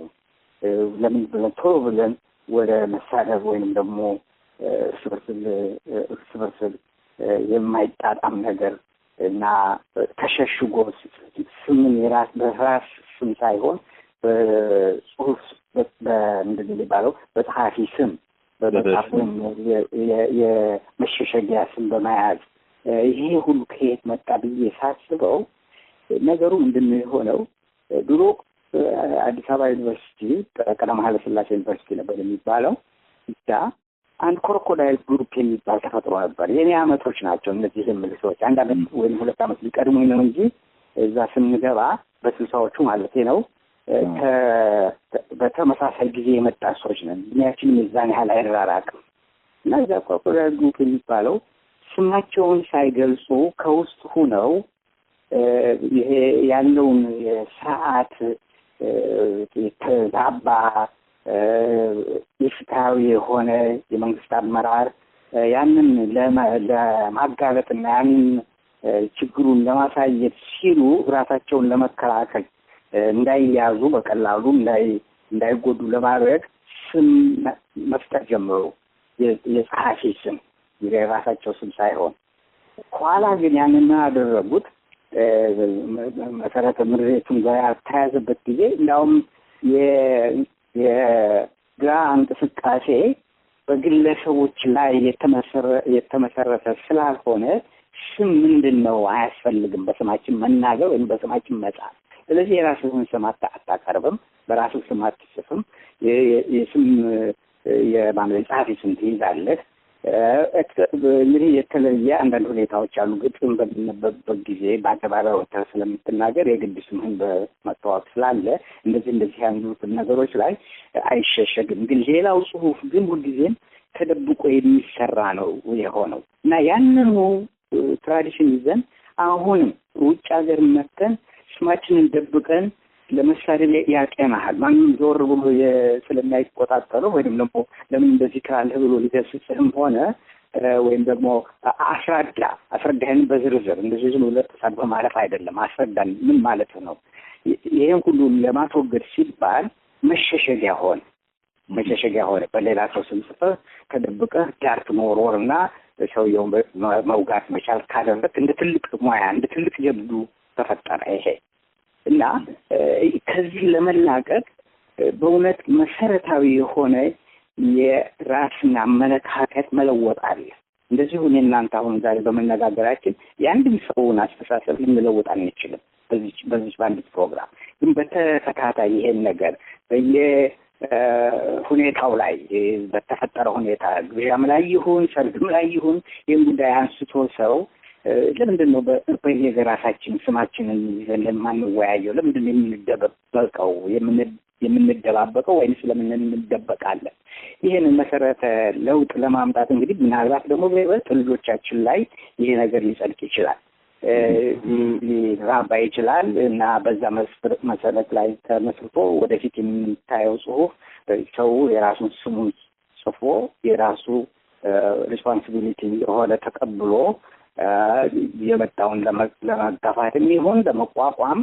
ለምን ብለን ቶሎ ብለን ወደ መሳደብ ወይንም ደግሞ እርስ በርስ የማይጣጣም ነገር እና ተሸሽጎ ስምን በራስ ስም ሳይሆን በጽሁፍ በምንድን የሚባለው በጸሐፊ ስም በመጽሐፍ የመሸሸጊያ ስም በመያዝ ይሄ ሁሉ ከየት መጣ ብዬ ሳስበው ነገሩ ምንድን ነው የሆነው? ድሮ አዲስ አበባ ዩኒቨርሲቲ ቀዳማዊ ኃይለ ሥላሴ ዩኒቨርሲቲ ነበር የሚባለው። እዛ አንድ ኮሮኮዳይል ግሩፕ የሚባል ተፈጥሮ ነበር። የኔ አመቶች ናቸው እነዚህ የምልህ ሰዎች። አንድ አመት ወይም 2 አመት ሊቀድሙኝ ነው እንጂ እዛ ስንገባ በ60ዎቹ ማለት ነው በተመሳሳይ ጊዜ የመጣ ሰዎች ነን። እድሜያችንም የዛን ያህል አይራራቅም። እና እዛ ኮሮኮዳይል ግሩፕ የሚባለው ስማቸውን ሳይገልጹ ከውስጥ ሁነው ይሄ ያለውን የሰዓት የተዛባ ኢፍትሃዊ የሆነ የመንግስት አመራር ያንን ለማጋለጥና ያንን ችግሩን ለማሳየት ሲሉ ራሳቸውን ለመከላከል እንዳይያዙ በቀላሉ እንዳይጎዱ ለማድረግ ስም መፍጠር ጀመሩ። የጸሐፊ ስም የራሳቸው ስም ሳይሆን። ኋላ ግን ያንን ያደረጉት መሰረተ ምሬቱን ጋር ተያዘበት ጊዜ እንዳውም የግራ እንቅስቃሴ በግለሰቦች ላይ የተመሰረተ ስላልሆነ ስም ምንድን ነው አያስፈልግም በስማችን መናገር ወይም በስማችን መጻፍ። ስለዚህ የራስህን ስም አታቀርብም፣ በራስህ ስም አትጽፍም። የስም የጸሐፊ ስም ትይዛለህ። እንግዲህ የተለየ አንዳንድ ሁኔታዎች አሉ። ግጥም በሚነበብበት ጊዜ በአደባባይ ወጥተህ ስለምትናገር የግድ ስምህን በመታወቅ ስላለ እንደዚህ ያሉትን ነገሮች ላይ አይሸሸግም። ግን ሌላው ጽሁፍ ግን ሁልጊዜም ተደብቆ የሚሰራ ነው የሆነው እና ያንኑ ትራዲሽን ይዘን አሁንም ውጭ ሀገር መጥተን ስማችንን ደብቀን ለምሳሌ ያቀናሃል ማንም ዞር ብሎ ስለማይቆጣጠረው ወይም ደግሞ ለምን እንደዚህ ካለህ ብሎ ሊገስጽህም ሆነ ወይም ደግሞ አስረዳህን በዝርዝር እንደዚህ ዝም ብለህ ተሳድበህ ማለፍ አይደለም። አስረዳን ምን ማለት ነው። ይሄን ሁሉ ለማስወገድ ሲባል መሸሸጊያ ሆነ በሌላ ሰው ስም ጽፈህ ተደብቀህ ዳርት መወርወርና ሰውየውን መውጋት መቻል ካደረግህ እንደ ትልቅ ሙያ እንደ ትልቅ ጀብዱ ተፈጠረ ይሄ እና ከዚህ ለመላቀቅ በእውነት መሰረታዊ የሆነ የራስን አመለካከት መለወጥ አለ። እንደዚሁ እኔ እናንተ አሁን ዛሬ በመነጋገራችን የአንድም ሰውን አስተሳሰብ ልንለውጥ አንችልም። በዚህ በአንዲት ፕሮግራም ግን በተከታታይ ይሄን ነገር ሁኔታው ላይ በተፈጠረ ሁኔታ ግብዣም ላይ ይሁን ሰርግም ላይ ይሁን ይህን ጉዳይ አንስቶ ሰው ለምንድን ነው በየራሳችን ስማችንን ይዘን ለማንወያየው? ለምንድን ነው የምንደባበቀው ወይም ስለምን እንደበቃለን? ይህን መሰረተ ለውጥ ለማምጣት እንግዲህ ምናልባት ደግሞ በይበልጥ ልጆቻችን ላይ ይሄ ነገር ሊጸድቅ ይችላል፣ ሊራባ ይችላል እና በዛ መሰረት ላይ ተመስርቶ ወደፊት የሚታየው ጽሁፍ ሰው የራሱን ስሙን ጽፎ የራሱ ሪስፖንሲቢሊቲ የሆነ ተቀብሎ የመጣውን ለመጋፋትም ይሁን ለመቋቋም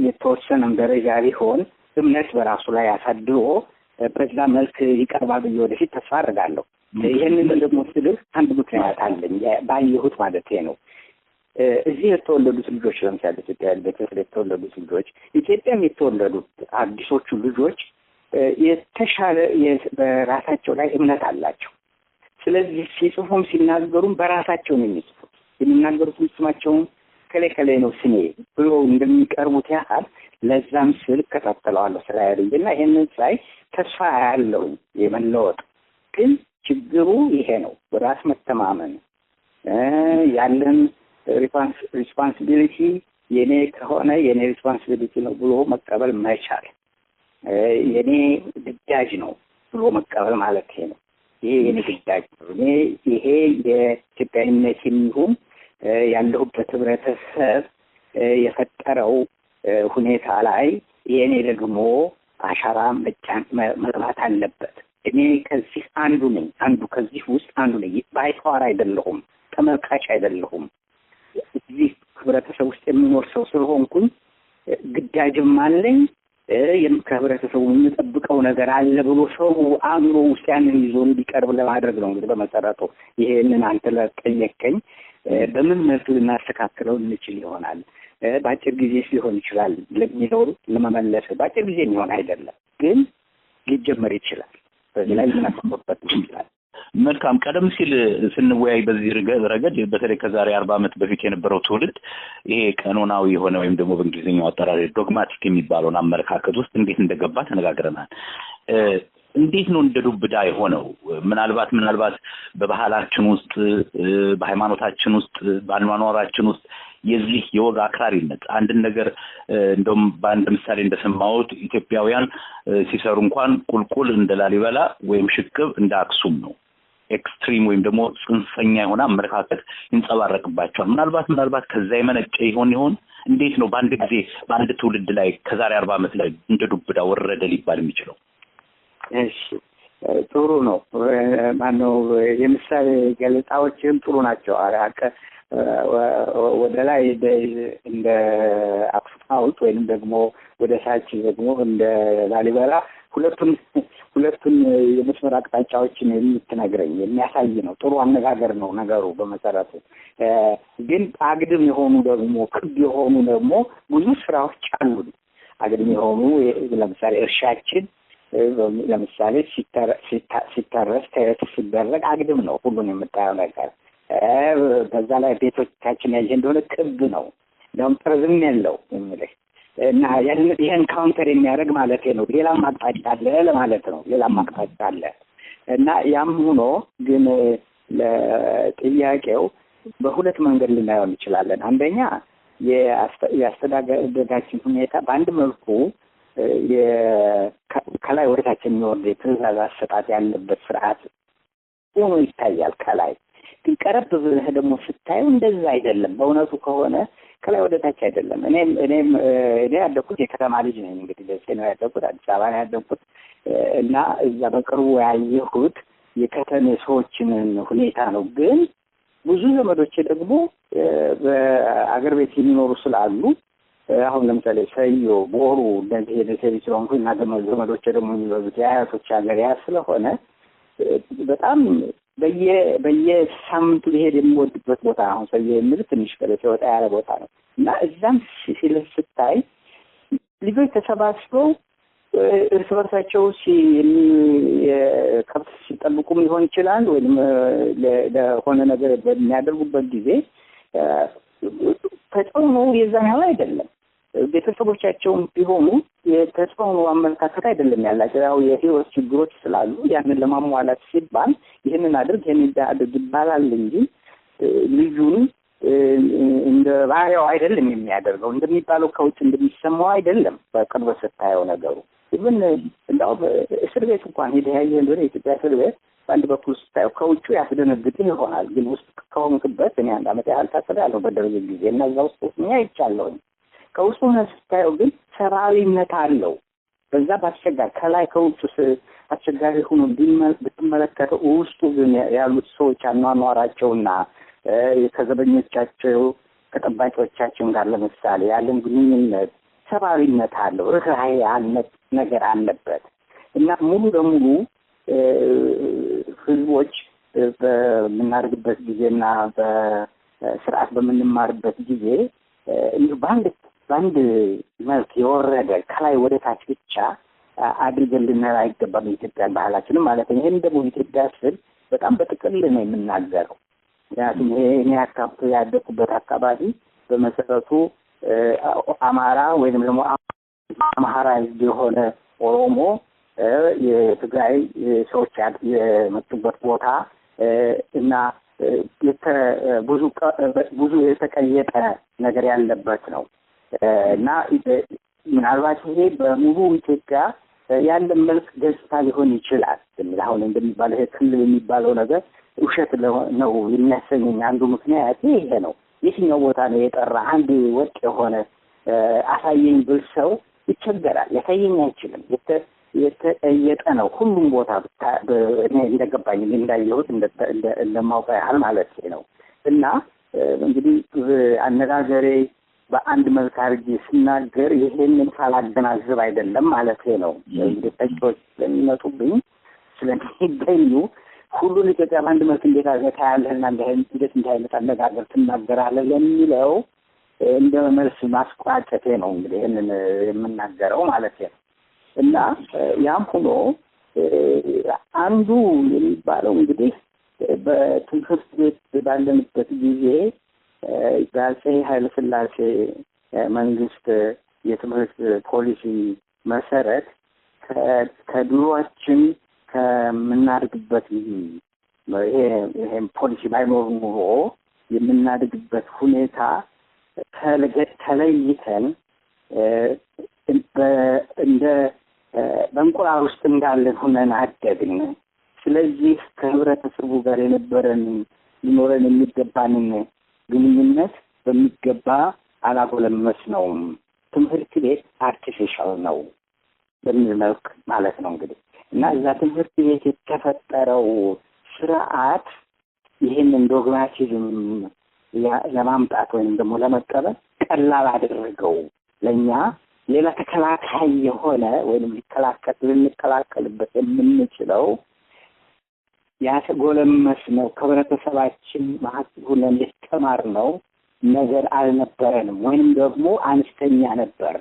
የተወሰነም ደረጃ ቢሆን እምነት በራሱ ላይ አሳድሮ በዛ መልክ ይቀርባል ብዬ ወደፊት ተስፋ አድርጋለሁ። ይህንን ደግሞ ስልህ አንድ ምክንያት አለኝ ባየሁት ማለት ነው። እዚህ የተወለዱት ልጆች ለምሳሌ ኢትዮጵያ ቤተሰብ የተወለዱት ልጆች ኢትዮጵያም የተወለዱት አዲሶቹ ልጆች የተሻለ በራሳቸው ላይ እምነት አላቸው። ስለዚህ ሲጽፉም ሲናገሩም በራሳቸው ነው የሚጽፉት። የሚናገሩትም ስማቸውን ከላይ ነው ስሜ ብሎ እንደሚቀርቡት ያህል ለዛም ስል እከታተለዋለሁ ስላያለኝና ይሄንን ሳይ ተስፋ ያለው የመለወጥ ግን ችግሩ ይሄ ነው። በራስ መተማመን ያለን ሪስፖንሲቢሊቲ የኔ ከሆነ የኔ ሪስፖንሲቢሊቲ ነው ብሎ መቀበል መቻል፣ የኔ ግዳጅ ነው ብሎ መቀበል ማለት ይሄ ነው። ይሄ የኔ ግዳጅ ነው። ይሄ የኢትዮጵያዊነት የሚሆን ያለሁበት ህብረተሰብ የፈጠረው ሁኔታ ላይ የኔ ደግሞ አሻራ መግባት አለበት። እኔ ከዚህ ከዚህ ውስጥ አንዱ ነኝ። ባይተዋር አይደለሁም፣ ተመልካች አይደለሁም። እዚህ ህብረተሰብ ውስጥ የሚኖር ሰው ስለሆንኩኝ ግዳጅም አለኝ። ከህብረተሰቡ የምጠብቀው ነገር አለ ብሎ ሰው አእምሮ ውስጥ ያንን ይዞ እንዲቀርብ ለማድረግ ነው። እንግዲህ በመሰረቱ ይሄንን አንተ ለጠየቀኝ በምን መልኩ ልናስተካክለው እንችል ይሆናል? በአጭር ጊዜ ሊሆን ይችላል ለሚለው ለመመለስ በአጭር ጊዜ የሚሆን አይደለም፣ ግን ሊጀመር ይችላል። በዚህ ላይ ልናስተካክልበት ይችላል። መልካም። ቀደም ሲል ስንወያይ በዚህ ረገድ በተለይ ከዛሬ 40 ዓመት በፊት የነበረው ትውልድ ይሄ ቀኖናዊ የሆነ ወይም ደግሞ በእንግሊዝኛው አጠራር ዶግማቲክ የሚባለውን አመለካከት ውስጥ እንዴት እንደገባ ተነጋግረናል። እንዴት ነው እንደ ዱብዳ የሆነው? ምናልባት በባህላችን ውስጥ በሃይማኖታችን ውስጥ በአኗኗራችን ውስጥ የዚህ የወግ አክራሪነት አንድን ነገር እንደውም በአንድ ምሳሌ እንደሰማሁት ኢትዮጵያውያን ሲሰሩ እንኳን ቁልቁል እንደ ላሊበላ ወይም ሽቅብ እንደ አክሱም ነው። ኤክስትሪም ወይም ደግሞ ጽንፈኛ የሆነ አመለካከት ይንጸባረቅባቸዋል። ምናልባት ከዛ የመነጨ ይሆን? እንዴት ነው በአንድ ጊዜ በአንድ ትውልድ ላይ ከዛሬ 40 ዓመት ላይ እንደ ዱብዳ ወረደ ሊባል የሚችለው? እሺ ጥሩ ነው። ማነው የምሳሌ ገለጻዎችም ጥሩ ናቸው። ወደ ላይ እንደ አክሱም ሐውልት ወይም ደግሞ ወደ ታች ደግሞ እንደ ላሊበላ ሁለቱም ሁለቱን የመስመር አቅጣጫዎችን የምትነግረኝ የሚያሳይ ነው። ጥሩ አነጋገር ነው ነገሩ በመሰረቱ። ግን አግድም የሆኑ ደግሞ ክብ የሆኑ ደግሞ ብዙ ስራዎች አሉን። አግድም የሆኑ ለምሳሌ እርሻችን ለምሳሌ ሲታረስ ሲደረግ አግድም ነው ሁሉን የምታየው ነገር። በዛ ላይ ቤቶቻችን ያየ እንደሆነ ክብ ነው፣ እንደውም ጠርዝም የለው የምልህ እና ይህን ካውንተር የሚያደርግ ማለት ነው። ሌላም አቅጣጫ አለ ለማለት ነው። ሌላም አቅጣጫ አለ እና ያም ሆኖ ግን ለጥያቄው በሁለት መንገድ ልናየው እንችላለን። አንደኛ የአስተዳደጋችን ሁኔታ በአንድ መልኩ ከላይ ወደታች የሚወርድ የትዕዛዝ አሰጣጥ ያለበት ስርዓት ሆኖ ይታያል። ከላይ ግን ቀረብ ብለህ ደግሞ ስታየው እንደዛ አይደለም። በእውነቱ ከሆነ ከላይ ወደ ታች አይደለም። እኔ ያደኩት የከተማ ልጅ ነኝ። እንግዲህ ደሴ ነው ያደኩት፣ አዲስ አበባ ነው ያደኩት እና እዛ በቅርቡ ያየሁት የከተሜ ሰዎችን ሁኔታ ነው። ግን ብዙ ዘመዶቼ ደግሞ በአገር ቤት የሚኖሩ ስላሉ አሁን ለምሳሌ ሰዮ፣ ቦሩ እንደዚህ የደሴ ልጅ ስለሆንኩ እና ዘመዶቼ ደግሞ የሚበዙት የአያቶች ሀገር ያ ስለሆነ በጣም በየሳምንቱ ሊሄድ የሚወድበት ቦታ አሁን ሰው የሚል ትንሽ ከደሴ ወጣ ያለ ቦታ ነው እና እዛም ስታይ ልጆች ተሰባስበው እርስ በርሳቸው ከብት ሲጠብቁም ሊሆን ይችላል ወይም ለሆነ ነገር በሚያደርጉበት ጊዜ ተጽዕኖ የዛን ያህል አይደለም። ቤተሰቦቻቸውም ቢሆኑ የተጽዕኖ አመለካከት አይደለም ያላቸው። ያው የህይወት ችግሮች ስላሉ ያንን ለማሟላት ሲባል ይህንን አድርግ ይህንን አድርግ ይባላል እንጂ ልጁን እንደ ባህሪያው አይደለም የሚያደርገው። እንደሚባለው ከውጭ እንደሚሰማው አይደለም። በቅርበት ስታየው ነገሩ ኢቭን እንደው እስር ቤት እንኳን ሄደህ ያየህ እንደሆነ የኢትዮጵያ እስር ቤት በአንድ በኩል ስታየው ከውጭ ያስደነግጥህ ይሆናል። ግን ውስጥ ከሆንክበት እኔ 1 ዓመት ያህል ታስሬያለሁ በደርግ ጊዜ እና እዛ ውስጥ እኛ አይቻለሁኝ። ከውስጡ ስታየው ግን ሰብአዊነት አለው። በዛ በአስቸጋሪ ከላይ ከውጭ አስቸጋሪ ሆኖ ብትመለከተው ውስጡ ግን ያሉት ሰዎች አኗኗራቸውና ከዘበኞቻቸው ከጠባቂዎቻችን ጋር ለምሳሌ ያለን ግንኙነት ሰብአዊነት አለው፣ ርህራሄ ነገር አለበት እና ሙሉ ለሙሉ ህዝቦች በምናደርግበት ጊዜና በስርዓት በምንማርበት ጊዜ እንዲሁ በአንድ መልክ የወረደ ከላይ ወደ ታች ብቻ አድርገን ልናየው አይገባም። የኢትዮጵያን ባህላችንም ማለት ነው። ይህን ደግሞ ኢትዮጵያ ስል በጣም በጥቅል ነው የምናገረው። ምክንያቱም እኔ ያደኩበት አካባቢ በመሰረቱ አማራ ወይም ደግሞ አማራ የሆነ ኦሮሞ፣ የትግራይ ሰዎች የመጡበት ቦታ እና ብዙ የተቀየጠ ነገር ያለበት ነው እና ምናልባት ይሄ በሙሉ ኢትዮጵያ ያለ መልክ ገጽታ ሊሆን ይችላል። አሁን እንደሚባለው ይሄ ክልል የሚባለው ነገር ውሸት ነው የሚያሰኘኝ አንዱ ምክንያት ይሄ ነው። የትኛው ቦታ ነው የጠራ አንድ ወጥ የሆነ አሳየኝ ብል ሰው ይቸገራል። ያሳየኝ አይችልም። የተቀየጠ ነው ሁሉም ቦታ እኔ እንደገባኝ እንዳየሁት እንደማውቀው ያህል ማለት ነው እና እንግዲህ አነጋገሬ በአንድ መልክ አድርጌ ስናገር ይሄንን ሳላገናዝብ አይደለም ማለት ነው። እንግዲህ ጠቂዎች ስለሚመጡብኝ ስለሚገኙ ሁሉን ኢትዮጵያ በአንድ መልክ እንዴት አድርገህ ታያለህና እንዴት እንዲህ አይነት አነጋገር ትናገራለህ ለሚለው እንደ መልስ ማስቋጨቴ ነው እንግዲህ ይህንን የምናገረው ማለት ነው እና ያም ሆኖ አንዱ የሚባለው እንግዲህ በትምህርት ቤት ባለንበት ጊዜ በአፄ ኃይለሥላሴ መንግስት የትምህርት ፖሊሲ መሰረት ከድሮችን ከምናድግበት ይሄም ፖሊሲ ባይኖር ኑሮ የምናድግበት ሁኔታ ተለይተን እንደ በእንቁላል ውስጥ እንዳለን ሆነን አደግን። ስለዚህ ከህብረተሰቡ ጋር ሊኖረን የሚገባንን ግንኙነት በሚገባ አላጎለመስነውም። ትምህርት ቤት አርቲፊሻል ነው በሚል መልክ ማለት ነው እንግዲህ እና እዛ ትምህርት ቤት የተፈጠረው ስርዓት ይህንን ዶግማቲዝም ለማምጣት ወይም ደግሞ ለመቀበል ቀላል አደረገው። ለእኛ ሌላ ተከላካይ የሆነ ወይም ልንከላከልበት የምንችለው ያተጎለመስነው ከህብረተሰባችን መካከል ሆነን የተማርነው ነገር አልነበረንም ወይም ደግሞ አነስተኛ ነበር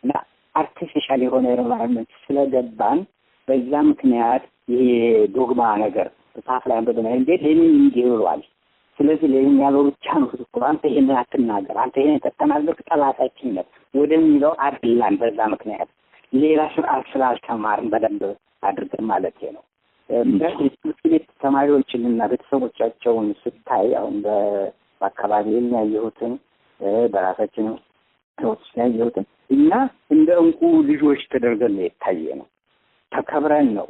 እና አርቲፊሻል የሆነ ኤንቫይሮንመንት ስለገባን በዛ ምክንያት የዶግማ ነገር በታፍ ላይ እንደሆነ እንዴ ሌኒን ይገባል ስለዚህ ሌኒን ያለው ብቻ ነው አንተ ይሄን አትናገር አንተ ይሄን ተተናገርክ ጠላታችን ነው ወደሚለው አድላን በዛ ምክንያት ሌላ ስርዓት ስላልተማርን በደንብ አድርገን ማለት ነው በትምህርት ተማሪዎችንና ቤተሰቦቻቸውን ስታይ አሁን በአካባቢው ያየሁትን በራሳችን ያየሁትን እና እንደ እንቁ ልጆች ተደርገን የታየ ነው ተከብረን ነው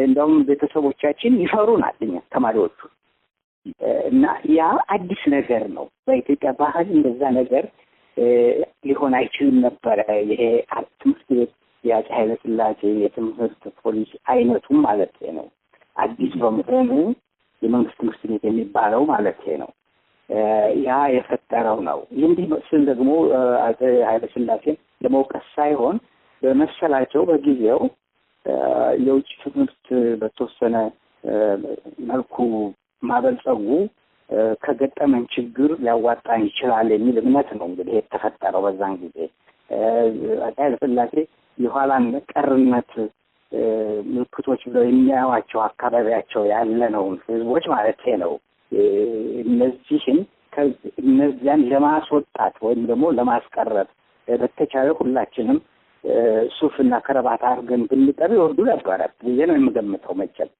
እንደውም ቤተሰቦቻችን ይፈሩናል እኛ ተማሪዎቹ እና ያ አዲስ ነገር ነው በኢትዮጵያ ባህል እንደዛ ነገር ሊሆን አይችልም ነበር ይሄ ትምህርት ቤት የአፄ ኃይለ ሥላሴ የትምህርት ፖሊሲ አይነቱ ማለት ነው አዲስ በመሆኑ የመንግስት ትምህርት ቤት የሚባለው ማለት ነው ያ የፈጠረው ነው እንዲህ መስል ደግሞ አፄ ኃይለ ሥላሴ ለመውቀስ ሳይሆን በመሰላቸው በጊዜው የውጭ ትምህርት በተወሰነ መልኩ ማበልጸጉ ከገጠመን ችግር ሊያዋጣን ይችላል የሚል እምነት ነው እንግዲህ የተፈጠረው በዛን ጊዜ አፄ ኃይለ ሥላሴ የኋላን ቀርነት ምልክቶች ብለው የሚያዩዋቸው አካባቢያቸው ያለነው ህዝቦች ማለት ነው እነዚያን ለማስወጣት ወይም ደግሞ ለማስቀረት በተቻለ ሁላችንም ሱፍና ከረባት አድርገን ብንጠር ይወርዱ ነበረ ብዬ ነው የምገምተው መቼም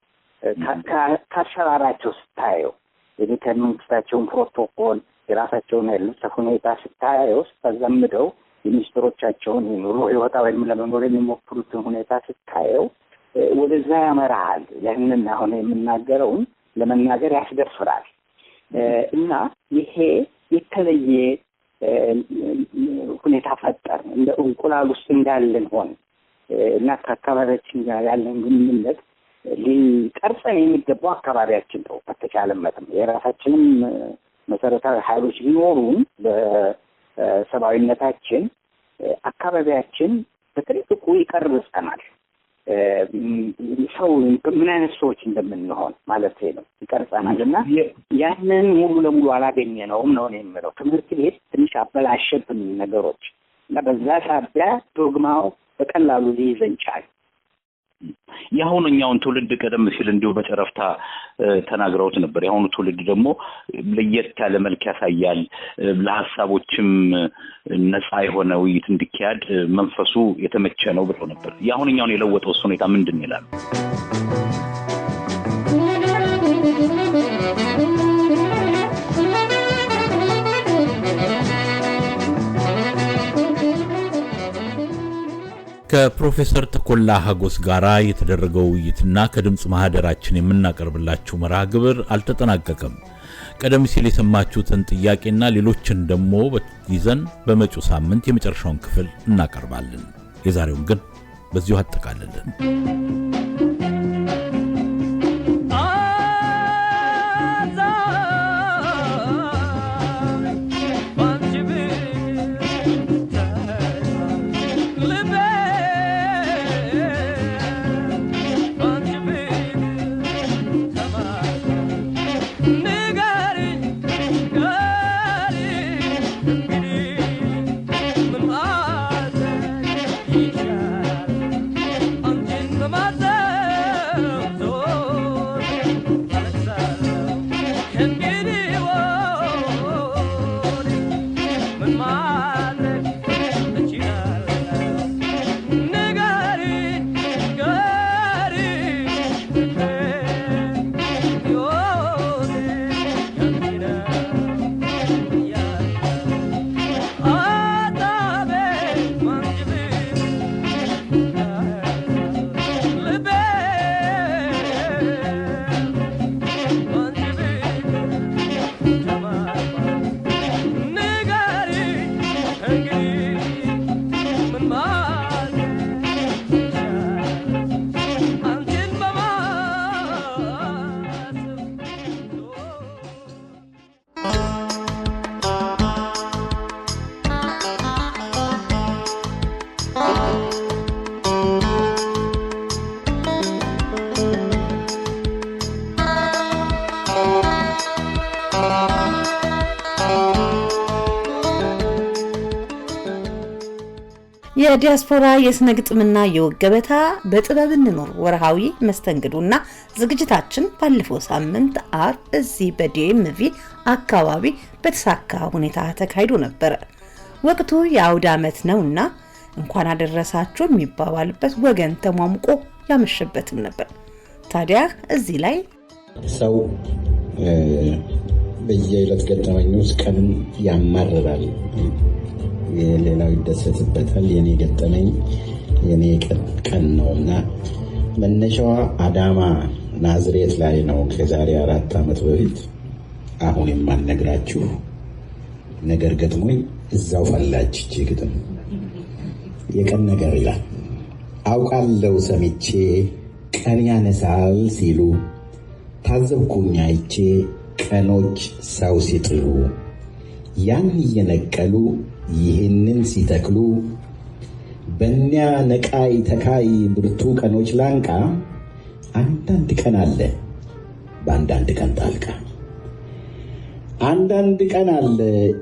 ካሰራራቸው ስታየው የቤተ መንግስታቸውን ፕሮቶኮል የራሳቸውን ያሉት ሁኔታ ስታየው ተዘምደው የሚኒስትሮቻቸውን ኑሮ ህይወታ ወይም ለመኖር የሚሞክሩትን ሁኔታ ስታየው ወደዛ ያመራል ያንን አሁን የምናገረውን ለመናገር ያስደፍራል እና ይሄ የተለየ ሁኔታ ፈጠር እንደ እንቁላል ውስጥ እንዳለን ሆነ እና ከአካባቢያችን ጋር ያለን ግንኙነት ሊቀርጸን የሚገባው አካባቢያችን ነው በተቻለመትም የራሳችንም መሰረታዊ ኃይሎች ቢኖሩም በሰብአዊነታችን አካባቢያችን በትልቁ ይቀርጸናል ሰው ምን አይነት ሰዎች እንደምንሆን ማለት ነው ይቀርጸናልና ያንን ሙሉ ለሙሉ አላገኘነውም ነው የምለው ትምህርት ቤት ትንሽ አበላሸብን ነገሮች እና በዛ ሳቢያ ዶግማው በቀላሉ ሊይዘን ቻለ ያሁንኛውን ትውልድ ቀደም ሲል እንዲሁ በጨረፍታ ተናግረውት ነበር ያሁኑ ትውልድ ደግሞ ለየት ያለ መልክ ያሳያል ለሐሳቦችም ነፃ የሆነ ውይይት እንዲካሄድ መንፈሱ የተመቸ ነው ብለው ነበር ያሁንኛውን የለወጠው ሁኔታ ምንድን ይላል ከፕሮፌሰር ተኮላ ሀጎስ ጋራ የተደረገው ውይይትና ከድምጽ ማህደራችን የምናቀርብላችሁ መርሃ ግብር አልተጠናቀቀም ቀደም ሲል የሰማችሁትን ጥያቄና ሌሎችን ደግሞ ይዘን በመጪው ሳምንት የመጨረሻውን ክፍል እናቀርባለን የዛሬውን ግን በዚሁ አጠቃልለን Mother የዲያስፖራ የስነ ግጥምና የወግ ገበታ በጥበብ እንኖር ወርሃዊ መስተንግዶና ዝግጅታችን ባለፈው ሳምንት አርብ እዚህ በዲኤምቪ አካባቢ በተሳካ ሁኔታ ተካሂዶ ነበር። ወቅቱ የአውደ ዓመት ነውና እንኳን አደረሳችሁ የሚባባልበት ወገን ተሟሙቆ ያመሸበትም ነበር። ታዲያ እዚህ ላይ ሰው በየዕለት ገጠመኝ ውስጥ ቀን ያማርራል፣ ሌላው ይደሰትበታል። የኔ ገጠመኝ የኔ ቀን ነውና መነሻዋ አዳማ ናዝሬት ላይ ነው። ከዛሬ 4 ዓመት በፊት አሁን የማልነግራችሁ ነገር ገጥሞኝ እዛው ፈላች ግጥም። የቀን ነገር ይላል። አውቃለሁ ሰምቼ ቀን ያነሳል ሲሉ ታዘብኩኝ አይቼ ቀኖች ሰው ሲጥሉ ያን እየነቀሉ ይህንን ሲተክሉ በእኒያ ነቃይ ተካይ ብርቱ ቀኖች ላንቃ አንዳንድ ቀን አለ በአንዳንድ ቀን ጣልቃ አንዳንድ ቀን አለ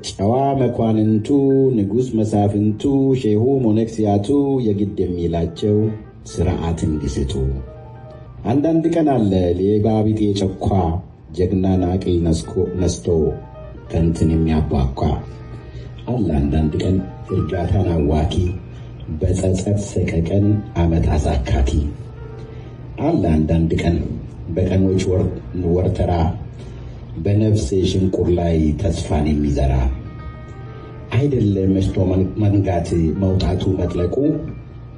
ጨዋ መኳንንቱ ንጉሥ መሳፍንቱ ሼሁ ሞነክሲያቱ የግድ የሚላቸው ስርዓት እንዲስቱ አንዳንድ ቀን አለ ሌባ ቢጤ ጨኳ ጀግና ናቅል ነስቶ ከንትን የሚያቧኳ አለ አንዳንድ ቀን እርጋታን አዋኪ በጸጸት ሰቀቀን ዓመት አሳካኪ አለ አንዳንድ ቀን በቀኖች ወርተራ በነፍስ ሽንቁር ላይ ተስፋን የሚዘራ አይደለም መሽቶ መንጋት መውጣቱ መጥለቁ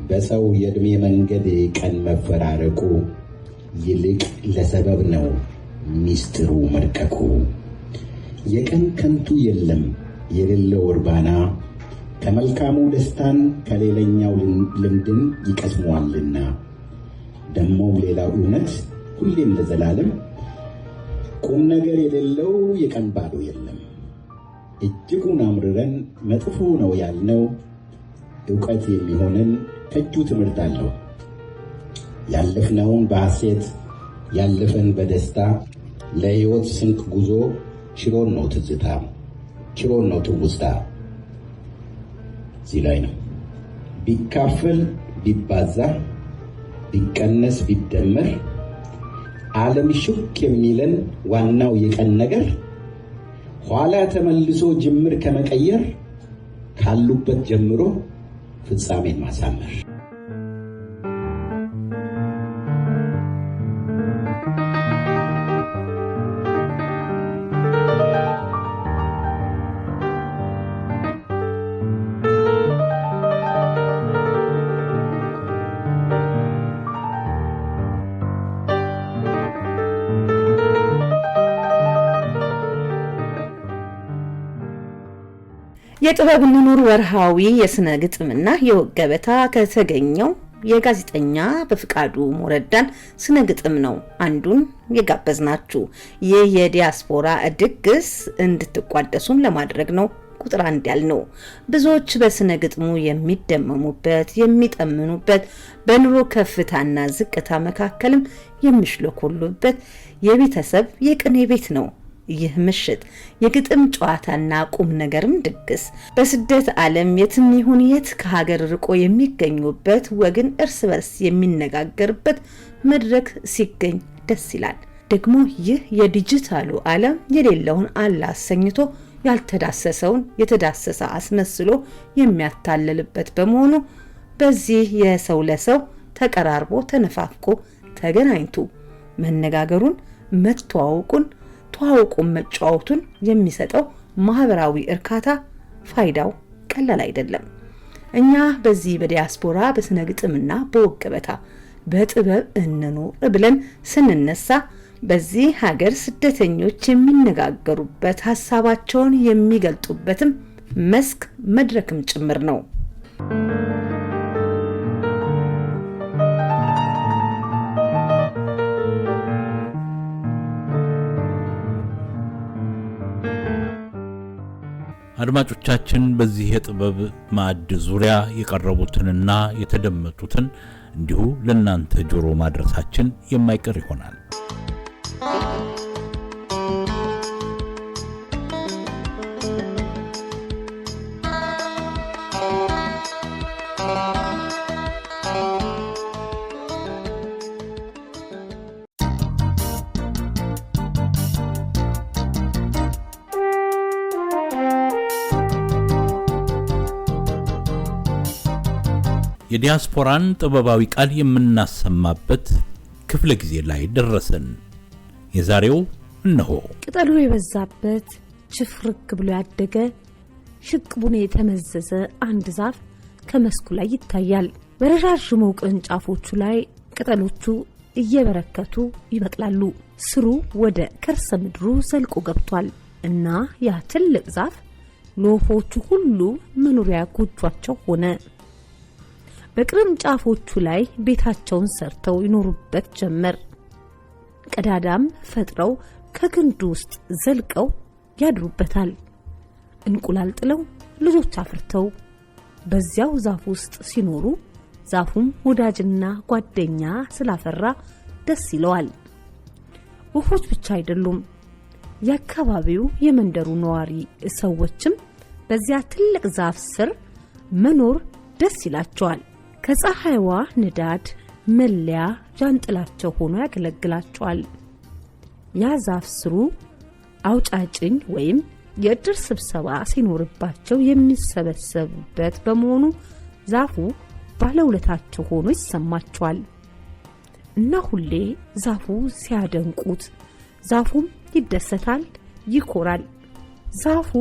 በሰው የዕድሜ መንገድ ቀን መፈራረቁ ይልቅ ለሰበብ ነው ሚስጥሩ መርቀቁ የቀን ከንቱ የለም የሌለው እርባና ከመልካሙ ደስታን ከሌላኛው ልምድን ይቀስመዋልና ደሞ ሌላው እውነት ሁሌም ለዘላለም ቁም ነገር የሌለው የቀን ባዶ የለም። እጅጉን አምርረን መጥፎ ነው ያልነው ዕውቀት የሚሆነን ከእጁ ትምህርት አለው። ያለፍነውን በሐሴት ያለፈን በደስታ ለሕይወት ስንቅ ጉዞ ሽሮን ነው ትዝታ ሽሮን ነው ትውስታ። እዚህ ላይ ነው ቢካፈል ቢባዛ ቢቀነስ ቢደመር ዓለም ሹክ የሚለን ዋናው የቀን ነገር ኋላ ተመልሶ ጅምር ከመቀየር ካሉበት ጀምሮ ፍጻሜን ማሳመር። የጥበብ እንኑር ወርሃዊ የስነ ግጥምና የወግ ገበታ ከተገኘው የጋዜጠኛ በፍቃዱ ሞረዳን ስነ ግጥም ነው አንዱን የጋበዝናችሁ። ይህ የዲያስፖራ ድግስ እንድትቋደሱም ለማድረግ ነው ቁጥር 1 ያልነው። ብዙዎች በስነ ግጥሙ የሚደመሙበት የሚጠምኑበት በኑሮ ከፍታና ዝቅታ መካከልም የሚሽለኮሉበት የቤተሰብ የቅኔ ቤት ነው። ይህ ምሽት የግጥም ጨዋታና ቁም ነገርም ድግስ በስደት ዓለም የትም ይሁን የት ከሀገር ርቆ የሚገኙበት ወግን እርስ በርስ የሚነጋገርበት መድረክ ሲገኝ ደስ ይላል። ደግሞ ይህ የዲጂታሉ ዓለም የሌለውን አለ አሰኝቶ ያልተዳሰሰውን የተዳሰሰ አስመስሎ የሚያታልልበት በመሆኑ በዚህ የሰው ለሰው ተቀራርቦ ተነፋፍቆ ተገናኝቶ መነጋገሩን መተዋወቁን ተዋውቁን መጫወቱን የሚሰጠው ማህበራዊ እርካታ ፋይዳው ቀላል አይደለም። እኛ በዚህ በዲያስፖራ በስነ ግጥምና በወግ ገበታ በጥበብ እንኑር ብለን ስንነሳ በዚህ ሀገር ስደተኞች የሚነጋገሩበት ሐሳባቸውን የሚገልጡበትም መስክ መድረክም ጭምር ነው። አድማጮቻችን በዚህ የጥበብ ማዕድ ዙሪያ የቀረቡትንና የተደመጡትን እንዲሁ ለናንተ ጆሮ ማድረሳችን የማይቀር ይሆናል። የዲያስፖራን ጥበባዊ ቃል የምናሰማበት ክፍለ ጊዜ ላይ ደረሰን። የዛሬው እነሆ። ቅጠሉ የበዛበት ችፍርክ ብሎ ያደገ ሽቅቡን የተመዘዘ አንድ ዛፍ ከመስኩ ላይ ይታያል። በረዣዥሙ ቅርንጫፎቹ ላይ ቅጠሎቹ እየበረከቱ ይበቅላሉ። ስሩ ወደ ከርሰ ምድሩ ዘልቆ ገብቷል እና ያ ትልቅ ዛፍ ለወፎቹ ሁሉ መኖሪያ ጎጇቸው ሆነ። በቅርንጫፎቹ ላይ ቤታቸውን ሰርተው ይኖሩበት ጀመር። ቀዳዳም ፈጥረው ከግንዱ ውስጥ ዘልቀው ያድሩበታል። እንቁላል ጥለው ልጆች አፍርተው በዚያው ዛፍ ውስጥ ሲኖሩ ዛፉም ወዳጅና ጓደኛ ስላፈራ ደስ ይለዋል። ወፎች ብቻ አይደሉም፣ የአካባቢው የመንደሩ ነዋሪ ሰዎችም በዚያ ትልቅ ዛፍ ስር መኖር ደስ ይላቸዋል። ከፀሐይዋ ንዳድ መለያ ጃንጥላቸው ሆኖ ያገለግላቸዋል። ያ ዛፍ ስሩ አውጫጭኝ ወይም የእድር ስብሰባ ሲኖርባቸው የሚሰበሰቡበት በመሆኑ ዛፉ ባለውለታቸው ሆኖ ይሰማቸዋል እና ሁሌ ዛፉ ሲያደንቁት ዛፉም ይደሰታል፣ ይኮራል። ዛፉ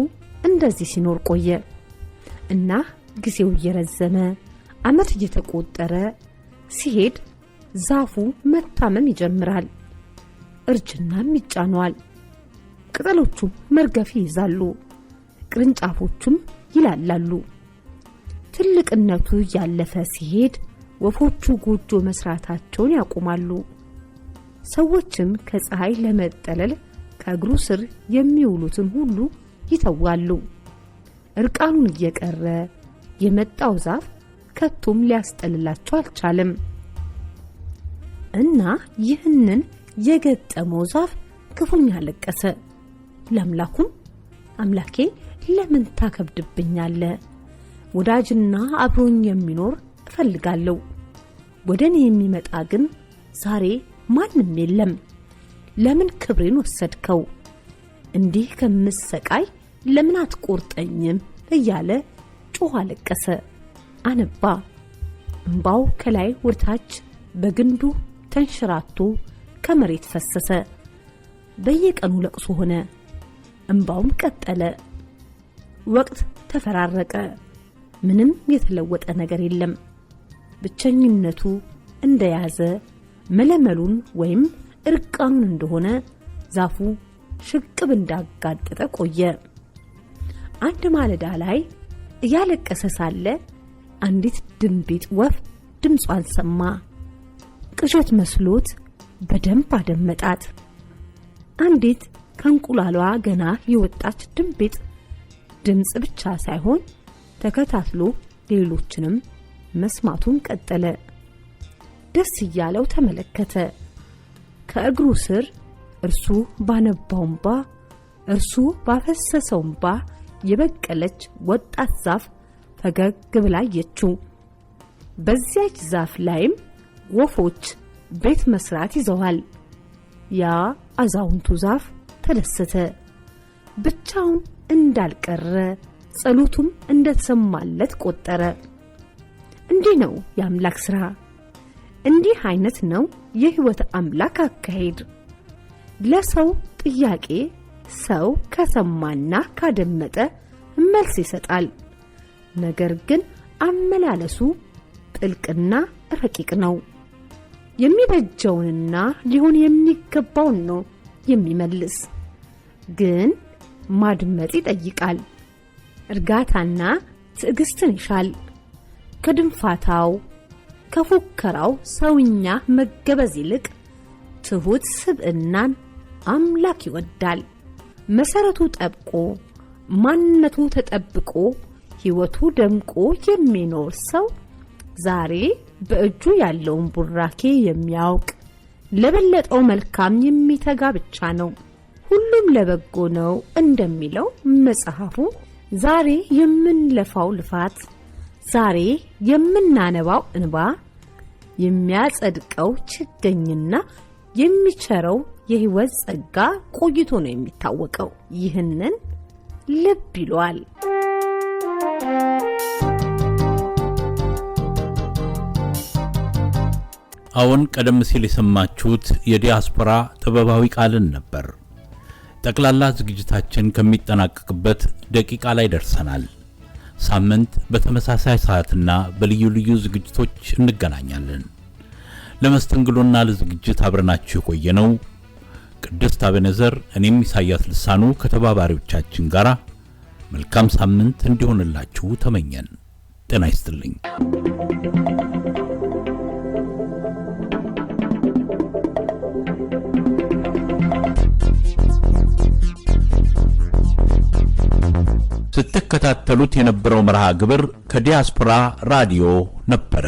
እንደዚህ ሲኖር ቆየ እና ጊዜው እየረዘመ ዓመት እየተቆጠረ ሲሄድ ዛፉ መታመም ይጀምራል። እርጅናም ይጫነዋል። ቅጠሎቹ መርገፍ ይይዛሉ፣ ቅርንጫፎቹም ይላላሉ። ትልቅነቱ ያለፈ ሲሄድ ወፎቹ ጎጆ መስራታቸውን ያቆማሉ። ሰዎችም ከፀሐይ ለመጠለል ከእግሩ ስር የሚውሉትን ሁሉ ይተዋሉ። እርቃኑን እየቀረ የመጣው ዛፍ ከቶም ሊያስጠልላቸው አልቻለም እና ይህንን የገጠመው ዛፍ ክፉኛ ለቀሰ። ለአምላኩም አምላኬ ለምን ታከብድብኛለህ? ወዳጅና አብሮኝ የሚኖር እፈልጋለሁ። ወደኔ የሚመጣ ግን ዛሬ ማንም የለም። ለምን ክብሬን ወሰድከው? እንዲህ ከምሰቃይ ለምን አትቆርጠኝም? እያለ ጮኸ፣ አለቀሰ፣ አነባ። እንባው ከላይ ወደታች በግንዱ ተንሽራቶ ከመሬት ፈሰሰ። በየቀኑ ለቅሶ ሆነ፣ እንባውም ቀጠለ። ወቅት ተፈራረቀ። ምንም የተለወጠ ነገር የለም። ብቸኝነቱ እንደያዘ መለመሉን ወይም እርቃኑን እንደሆነ ዛፉ ሽቅብ እንዳጋጠጠ ቆየ። አንድ ማለዳ ላይ እያለቀሰ ሳለ አንዲት ድንቢጥ ወፍ ድምጿን ሰማ። ቅዠት መስሎት በደንብ አደመጣት። አንዲት ከእንቁላሏ ገና የወጣች ድንቢጥ ድምጽ ብቻ ሳይሆን ተከታትሎ ሌሎችንም መስማቱን ቀጠለ። ደስ እያለው ተመለከተ። ከእግሩ ስር እርሱ ባነባው እንባ፣ እርሱ ባፈሰሰው እንባ የበቀለች ወጣት ዛፍ ፈገግ ብላ አየችው። በዚያች ዛፍ ላይም ወፎች ቤት መስራት ይዘዋል። ያ አዛውንቱ ዛፍ ተደሰተ። ብቻውን እንዳልቀረ ጸሎቱም እንደተሰማለት ቆጠረ። እንዲህ ነው የአምላክ ሥራ። እንዲህ አይነት ነው የሕይወት አምላክ አካሄድ። ለሰው ጥያቄ ሰው ከሰማና ካደመጠ መልስ ይሰጣል። ነገር ግን አመላለሱ ጥልቅና ረቂቅ ነው። የሚበጀውንና ሊሆን የሚገባውን ነው የሚመልስ። ግን ማድመጥ ይጠይቃል። እርጋታና ትዕግስትን ይሻል። ከድንፋታው ከፉከራው ሰውኛ መገበዝ ይልቅ ትሁት ስብዕናን አምላክ ይወዳል። መሰረቱ ጠብቆ ማንነቱ ተጠብቆ ሕይወቱ ደምቆ የሚኖር ሰው ዛሬ በእጁ ያለውን ቡራኬ የሚያውቅ ለበለጠው መልካም የሚተጋ ብቻ ነው። ሁሉም ለበጎ ነው እንደሚለው መጽሐፉ ዛሬ የምንለፋው ልፋት፣ ዛሬ የምናነባው እንባ የሚያጸድቀው ችግኝና የሚቸረው የሕይወት ጸጋ ቆይቶ ነው የሚታወቀው። ይህንን ልብ ይሏል። አሁን ቀደም ሲል የሰማችሁት የዲያስፖራ ጥበባዊ ቃልን ነበር። ጠቅላላ ዝግጅታችን ከሚጠናቀቅበት ደቂቃ ላይ ደርሰናል። ሳምንት በተመሳሳይ ሰዓትና በልዩ ልዩ ዝግጅቶች እንገናኛለን። ለመስተንግዶና ለዝግጅት አብረናችሁ የቆየነው ቅድስት አበነዘር፣ እኔም ኢሳያስ ልሳኑ ከተባባሪዎቻችን ጋር መልካም ሳምንት እንዲሆንላችሁ ተመኘን። ጤና ይስጥልኝ። ስትከታተሉት የነበረው መርሃ ግብር ከዲያስፖራ ራዲዮ ነበረ።